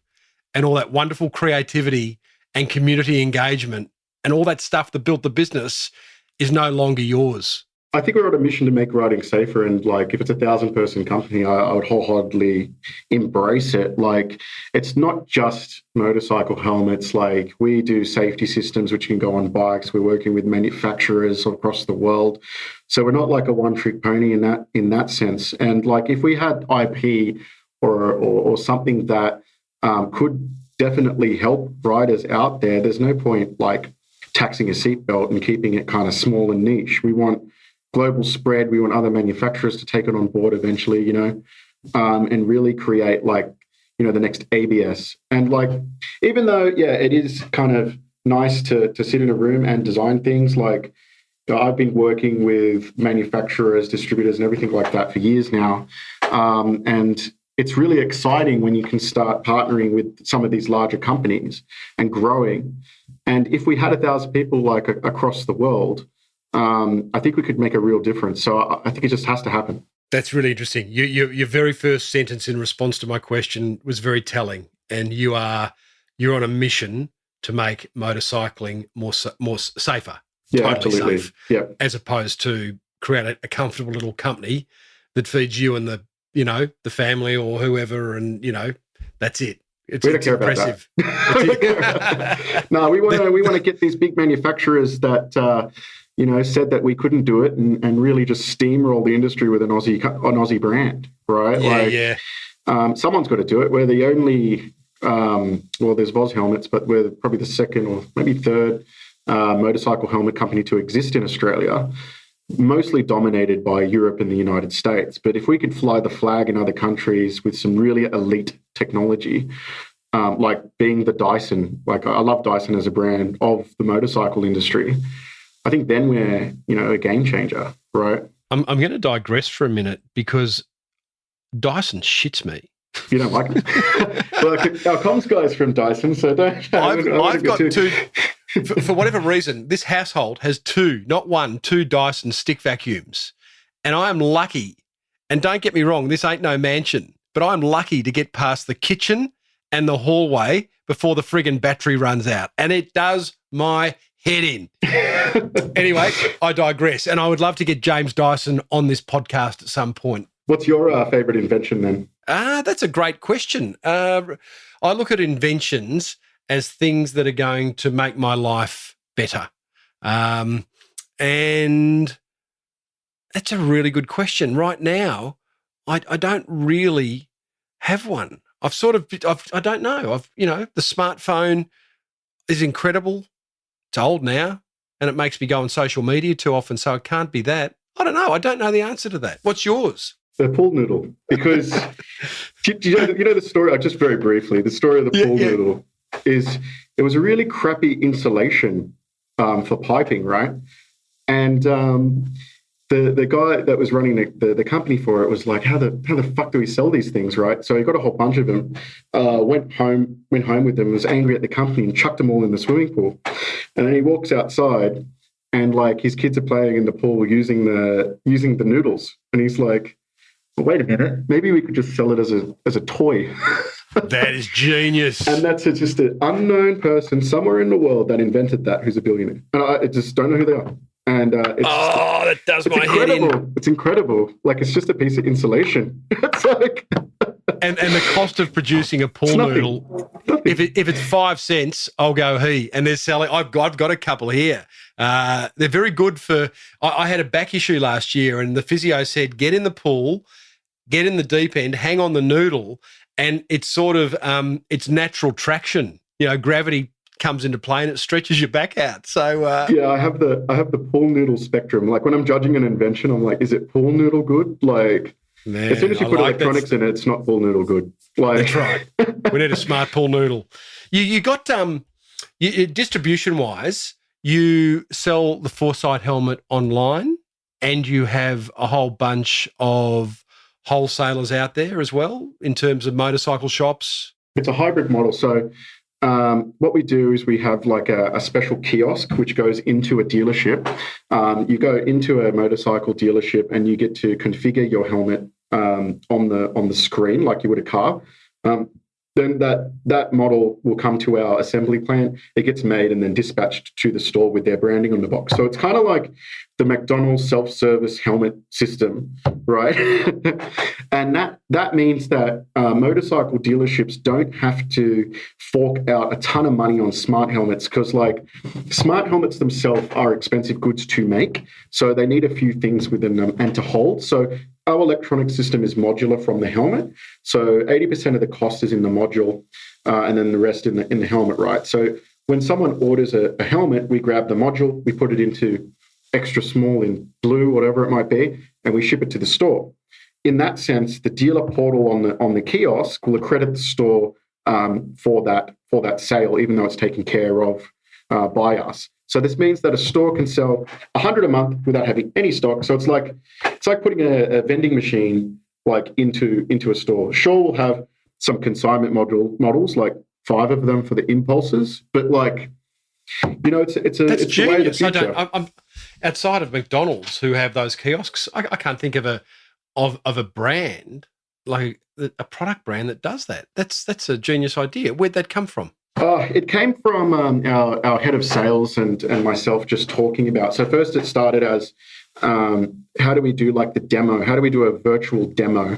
and all that wonderful creativity and community engagement and all that stuff that built the business is no longer yours? I think we're on a mission to make riding safer, and like if it's 1,000-person company, I would wholeheartedly embrace it. Like it's not just motorcycle helmets. Like we do safety systems which can go on bikes. We're working with manufacturers across the world, so we're not like a one-trick pony in that sense. And like if we had IP or something that could definitely help riders out there, there's no point like taxing a seatbelt and keeping it kind of small and niche. We want global spread. We want other manufacturers to take it on board eventually, and really create like, the next ABS. And like, even though, it is kind of nice to sit in a room and design things, like I've been working with manufacturers, distributors and everything like that for years now. And it's really exciting when you can start partnering with some of these larger companies and growing. And if we had 1,000 people like across the world, I think we could make a real difference. So I think it just has to happen. That's really interesting. Your very first sentence in response to my question was very telling, and you're on a mission to make motorcycling more safer, Absolutely. Safe, as opposed to create a comfortable little company that feeds you and the family or whoever, and that's it. It's impressive. No, we want to get these big manufacturers that said that we couldn't do it, and really just steamroll the industry with an Aussie brand, right? Someone's got to do it. We're the only, there's Voz Helmets, but we're probably the second or maybe third motorcycle helmet company to exist in Australia, mostly dominated by Europe and the United States. But if we could fly the flag in other countries with some really elite technology, like being the Dyson, like I love Dyson as a brand of the motorcycle industry, I think then we're, a game changer, right? I'm going to digress for a minute because Dyson shits me. You don't like it? Well, our comms guy's from Dyson, so don't. I've got two. For whatever reason, this household has two Dyson stick vacuums, and I am lucky. And don't get me wrong, this ain't no mansion, but I'm lucky to get past the kitchen and the hallway before the friggin' battery runs out, and it does my head in. Anyway, I digress, and I would love to get James Dyson on this podcast at some point. What's your favourite invention then? That's a great question. I look at inventions as things that are going to make my life better. And that's a really good question. Right now, I don't really have one. I don't know. The smartphone is incredible. It's old now, and it makes me go on social media too often, so it can't be that. I don't know. I don't know the answer to that. What's yours? The pool noodle. Because do you know the story? Just very briefly, the story of the pool noodle is it was a really crappy insulation for piping, right? And the guy that was running the company for it was like, how the fuck do we sell these things, right? So he got a whole bunch of them, went home with them, was angry at the company and chucked them all in the swimming pool. And then he walks outside and like his kids are playing in the pool using the noodles. And he's like, well, wait a minute, maybe we could just sell it as a toy. That is genius. And that's just an unknown person somewhere in the world that invented that, who's a billionaire. And I just don't know who they are. And that does my head in. It's incredible. Like it's just a piece of insulation. It's like and the cost of producing a pool noodle. If it's 5 cents, I'll go and they're selling. I've got a couple here. They're very good for. I had a back issue last year, and the physio said, get in the pool, get in the deep end, hang on the noodle, and it's sort of it's natural traction. Gravity comes into play and it stretches your back out. So I have the pool noodle spectrum. Like when I'm judging an invention, I'm like, is it pool noodle good? Like as soon as you put electronics in it, it's not pool noodle good. Like that's right. We need a smart pool noodle. You got distribution wise, you sell the Forcite helmet online, and you have a whole bunch of wholesalers out there as well in terms of motorcycle shops. It's a hybrid model. So what we do is we have like a special kiosk which goes into a dealership. You go into a motorcycle dealership and you get to configure your helmet on the screen like you would a car. Then that model will come to our assembly plant. It gets made and then dispatched to the store with their branding on the box. So it's kind of like the McDonald's self-service helmet system, right? And that means that motorcycle dealerships don't have to fork out a ton of money on smart helmets, because like smart helmets themselves are expensive goods to make. So they need a few things within them and to hold. So our electronic system is modular from the helmet. So 80% of the cost is in the module and then the rest in the helmet, right? So when someone orders a helmet, we grab the module, we put it into extra small in blue, whatever it might be, and we ship it to the store. In that sense, the dealer portal on the kiosk will accredit the store for that sale, even though it's taken care of by us. So this means that a store can sell 100 a month without having any stock. So it's like putting a vending machine like into a store. Sure, we'll have some consignment models, like 5 of them for the impulses, but like, you know, it's That's the way of the genius. future. I'm outside of McDonald's, who have those kiosks. I can't think of a brand, like a product brand that does that. That's a genius idea. Where'd that come from? It came from our head of sales and myself just talking about. So first it started as how do we do like the demo? How do we do a virtual demo?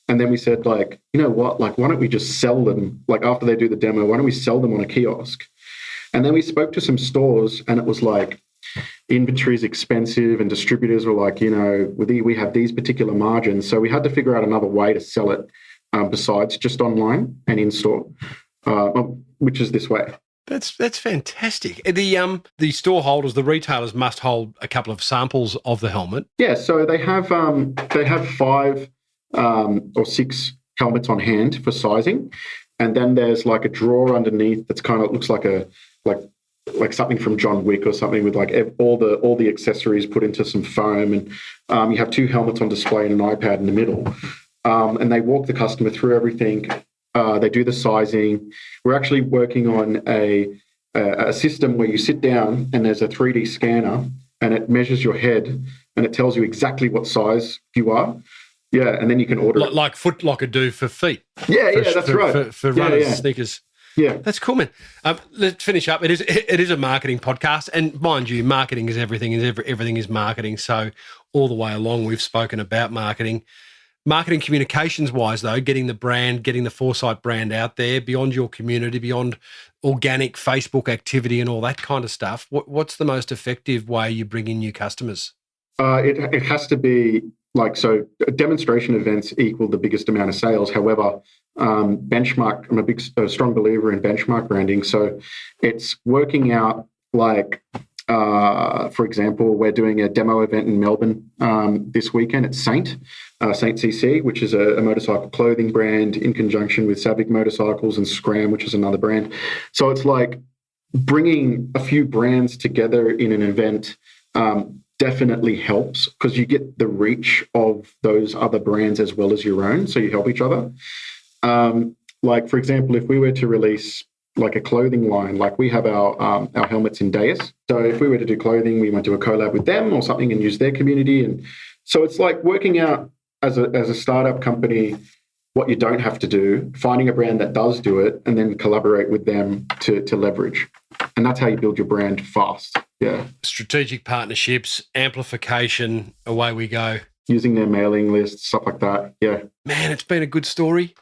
And then we said, like, you know what? Like, why don't we just sell them? Like after they do the demo, why don't we sell them on a kiosk? And then we spoke to some stores, and it was like inventory is expensive, and distributors were like, you know, we have these particular margins, so we had to figure out another way to sell it besides just online and in store. Which is this way. That's fantastic. The store holders, the retailers must hold a couple of samples of the helmet. Yeah, so they have 5 or 6 helmets on hand for sizing, and then there's like a drawer underneath that's kind of looks like like something from John Wick or something, with like all the accessories put into some foam, and you have 2 helmets on display and an iPad in the middle, and they walk the customer through everything. They do the sizing. We're actually working on a system where you sit down and there's a 3D scanner and it measures your head and it tells you exactly what size you are. Yeah, and then you can order it. Like Foot Locker do for feet. Yeah, that's right. For runners, sneakers. Yeah, that's cool, man. Let's finish up. It is a marketing podcast, and mind you, marketing is everything. Everything is marketing. So all the way along, we've spoken about marketing. Marketing communications-wise, though, getting the Forcite brand out there beyond your community, beyond organic Facebook activity and all that kind of stuff. What's the most effective way you bring in new customers? It has to be like, so demonstration events equal the biggest amount of sales. However, benchmark, I'm a strong believer in benchmark branding. So it's working out like, for example, we're doing a demo event in Melbourne this weekend at Saint CC, which is a motorcycle clothing brand in conjunction with Savic Motorcycles and Scram, which is another brand. So it's like bringing a few brands together in an event definitely helps, because you get the reach of those other brands as well as your own, so you help each other. Like, for example, if we were to release like a clothing line, like we have our helmets in Deus. So if we were to do clothing, we might do a collab with them or something and use their community. And so it's like working out as a startup company what you don't have to do, finding a brand that does do it, and then collaborate with them to leverage. And that's how you build your brand fast. Yeah. Strategic partnerships, amplification, away we go. Using their mailing list, stuff like that. Yeah. Man, it's been a good story.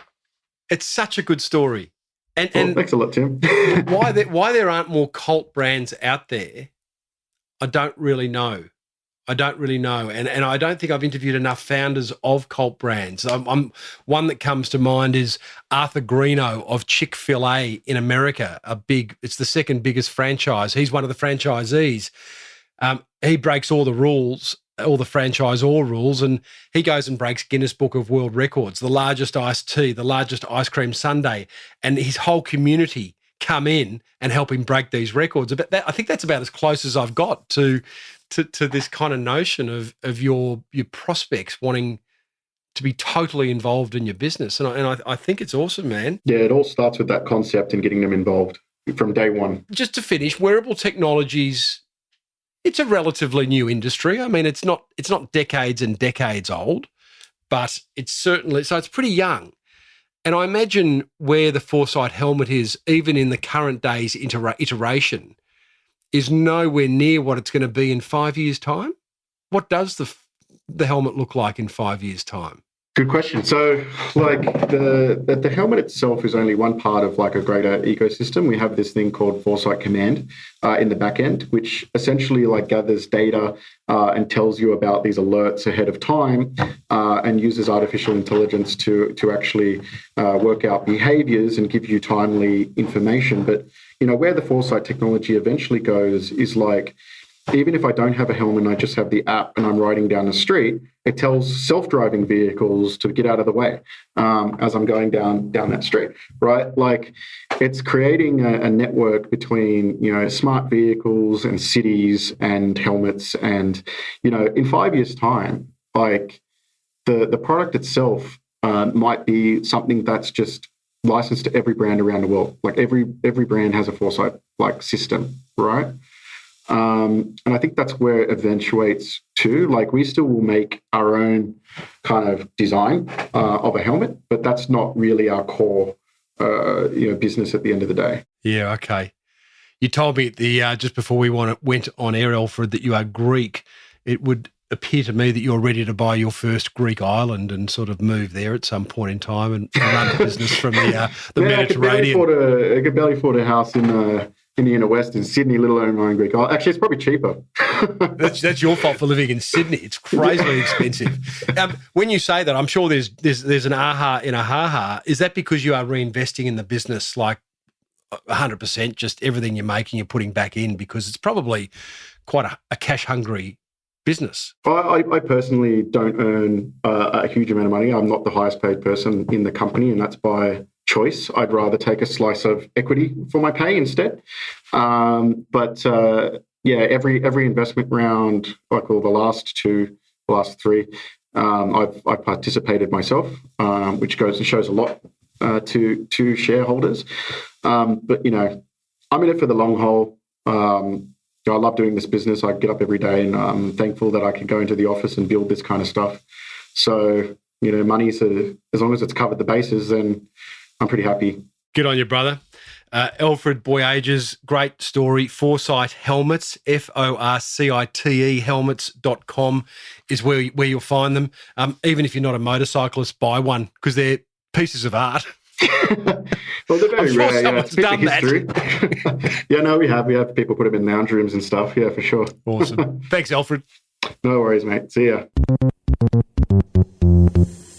It's such a good story. And thanks a lot, Tim. why there aren't more cult brands out there, I don't really know. And I don't think I've interviewed enough founders of cult brands. I'm one that comes to mind is Arthur Greeno of Chick-fil-A in America. It's the second biggest franchise. He's one of the franchisees. He breaks all the rules, all the franchisor rules, and he goes and breaks Guinness Book of World Records, the largest iced tea, the largest ice cream sundae, and his whole community come in and help him break these records. I think that's about as close as I've got to this kind of notion of your prospects wanting to be totally involved in your business. And I think it's awesome, man. Yeah, it all starts with that concept and getting them involved from day one. Just to finish, wearable technologies, it's a relatively new industry. I mean, it's not decades and decades old, but it's certainly, so it's pretty young. And I imagine where the Forcite helmet is, even in the current day's iteration, is nowhere near what it's going to be in 5 years' time. What does the helmet look like in 5 years' time? Good question. So, like the helmet itself is only one part of like a greater ecosystem. We have this thing called Forcite Command in the back end, which essentially like gathers data and tells you about these alerts ahead of time and uses artificial intelligence to actually work out behaviors and give you timely information. But you know where the Forcite technology eventually goes is like, even if I don't have a helmet and I just have the app and I'm riding down the street, it tells self-driving vehicles to get out of the way as I'm going down that street, right? Like it's creating a network between, you know, smart vehicles and cities and helmets. And, you know, in 5 years' time, like the product itself might be something that's just licensed to every brand around the world. Like every brand has a Forcite like system, right? And I think that's where it eventuates to. Like we still will make our own kind of design of a helmet, but that's not really our core, business at the end of the day. Yeah, okay. You told me at the just before we went on air, Alfred, that you are Greek. It would appear to me that you're ready to buy your first Greek island and sort of move there at some point in time and run the business from the Mediterranean. I could barely afford a house in the inner west in Sydney, let alone my own Greek island. Actually, it's probably cheaper. That's your fault for living in Sydney. It's crazily expensive. When you say that, I'm sure there's an aha in a ha-ha. Is that because you are reinvesting in the business like 100%, just everything you're making, you're putting back in, because it's probably quite a cash-hungry business? I personally don't earn a huge amount of money. I'm not the highest paid person in the company, and that's by choice. I'd rather take a slice of equity for my pay instead. But every investment round, like all the last three, I've participated myself, which goes and shows a lot to shareholders. But you know, I'm in it for the long haul. I love doing this business. I get up every day, and I'm thankful that I can go into the office and build this kind of stuff. So you know, money's as long as it's covered the bases, then I'm pretty happy. Good on you, brother. Alfred Boyages, great story. Forcite Helmets, Forcite helmets.com is where you'll find them. Even if you're not a motorcyclist, buy one because they're pieces of art. Well, they're very rare. Someone's done that. Yeah, no, we have people put them in lounge rooms and stuff. Yeah, for sure. Awesome. Thanks, Alfred. No worries, mate. See ya.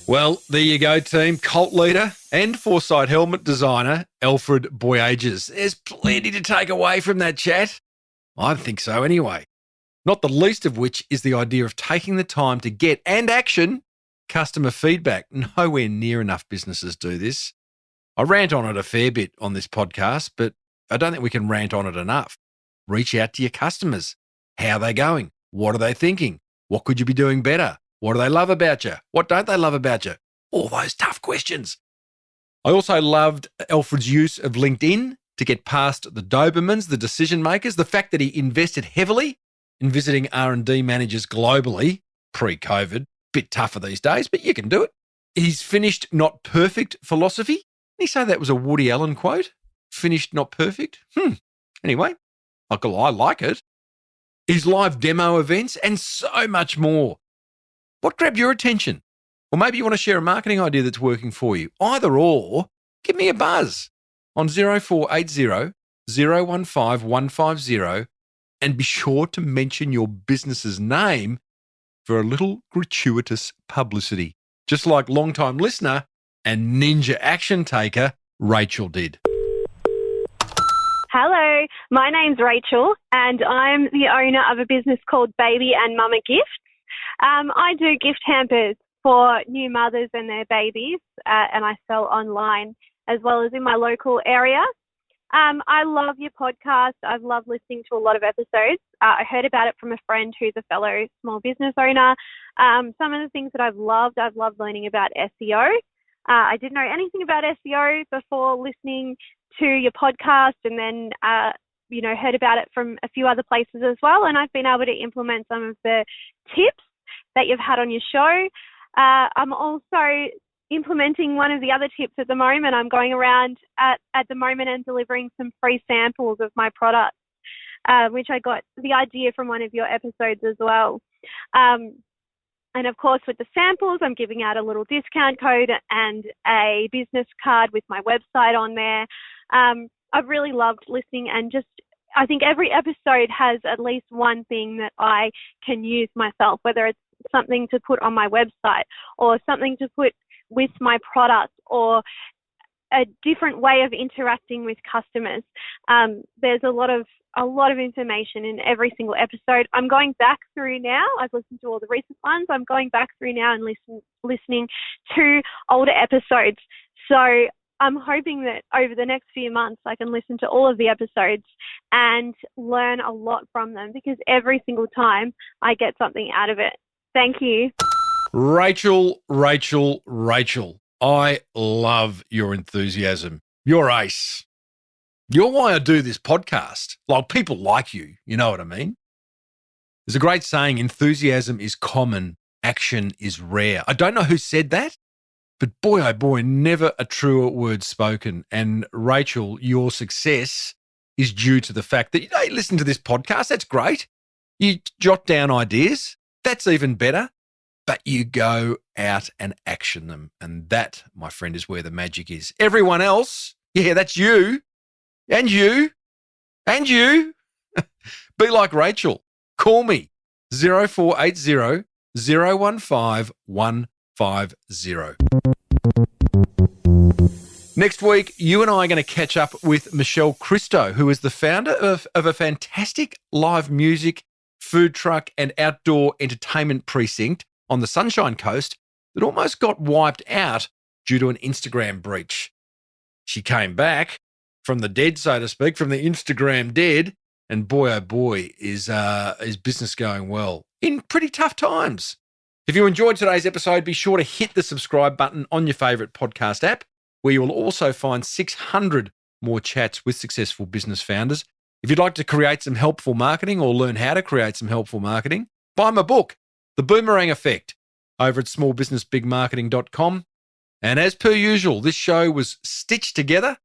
Well, there you go, team. Cult leader and Forcite helmet designer, Alfred Boyages. There's plenty to take away from that chat. I think so anyway. Not the least of which is the idea of taking the time to get and action customer feedback. Nowhere near enough businesses do this. I rant on it a fair bit on this podcast, but I don't think we can rant on it enough. Reach out to your customers. How are they going? What are they thinking? What could you be doing better? What do they love about you? What don't they love about you? All those tough questions. I also loved Alfred's use of LinkedIn to get past the Dobermans, the decision makers, the fact that he invested heavily in visiting R&D managers globally pre-COVID. Bit tougher these days, but you can do it. He's finished not perfect philosophy. Did he say that was a Woody Allen quote? Finished not perfect? Anyway, I like it. His live demo events and so much more. What grabbed your attention? Or maybe you want to share a marketing idea that's working for you. Either or, give me a buzz on 0480 015 150 and be sure to mention your business's name for a little gratuitous publicity, just like long-time listener and ninja action taker Rachel did. Hello, my name's Rachel and I'm the owner of a business called Baby and Mama Gifts. I do gift hampers for new mothers and their babies, and I sell online as well as in my local area. I love your podcast. I've loved listening to a lot of episodes. I heard about it from a friend who's a fellow small business owner. Some of the things that I've loved learning about SEO. I didn't know anything about SEO before listening to your podcast, and then, heard about it from a few other places as well. And I've been able to implement some of the tips that you've had on your show. I'm also implementing one of the other tips at the moment. I'm going around at the moment and delivering some free samples of my products, which I got the idea from one of your episodes as well. And of course, with the samples, I'm giving out a little discount code and a business card with my website on there. I've really loved listening, and I think every episode has at least one thing that I can use myself, whether it's something to put on my website or something to put with my product or a different way of interacting with customers. There's a lot of information in every single episode. I'm going back through now. I've listened to all the recent ones. I'm going back through now and listening to older episodes. So I'm hoping that over the next few months I can listen to all of the episodes and learn a lot from them, because every single time I get something out of it. Thank you. Rachel, I love your enthusiasm. You're ace. You're why I do this podcast. Like, people like you, you know what I mean? There's a great saying, enthusiasm is common, action is rare. I don't know who said that, but boy, oh boy, never a truer word spoken. And Rachel, your success is due to the fact that you listen to this podcast. That's great. You jot down ideas. That's even better. But you go out and action them. And that, my friend, is where the magic is. Everyone else, yeah, that's you. And you. And you. Be like Rachel. Call me. 0480 015 150. Next week, you and I are going to catch up with Michelle Christo, who is the founder of a fantastic live music, food truck and outdoor entertainment precinct on the Sunshine Coast that almost got wiped out due to an Instagram breach. She came back from the dead, so to speak, from the Instagram dead, and boy, oh boy, is business going well in pretty tough times. If you enjoyed today's episode, be sure to hit the subscribe button on your favourite podcast app, where you will also find 600 more chats with successful business founders. If you'd like to create some helpful marketing or learn how to create some helpful marketing, buy my book, The Boomerang Effect, over at smallbusinessbigmarketing.com. And as per usual, this show was stitched together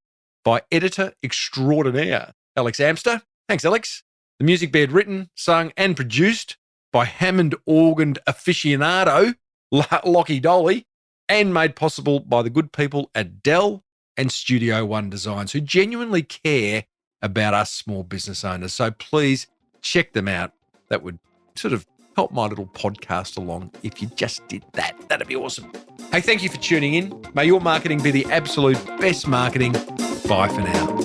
by editor extraordinaire, Alex Amster. Thanks, Alex. The music being written, sung and produced by Hammond organ aficionado, Lockie Dolly, and made possible by the good people at Dell and Studio One Designs, who genuinely care about us small business owners. So please check them out. That would sort of help my little podcast along if you just did that. That'd be awesome. Hey, thank you for tuning in. May your marketing be the absolute best marketing. Bye for now.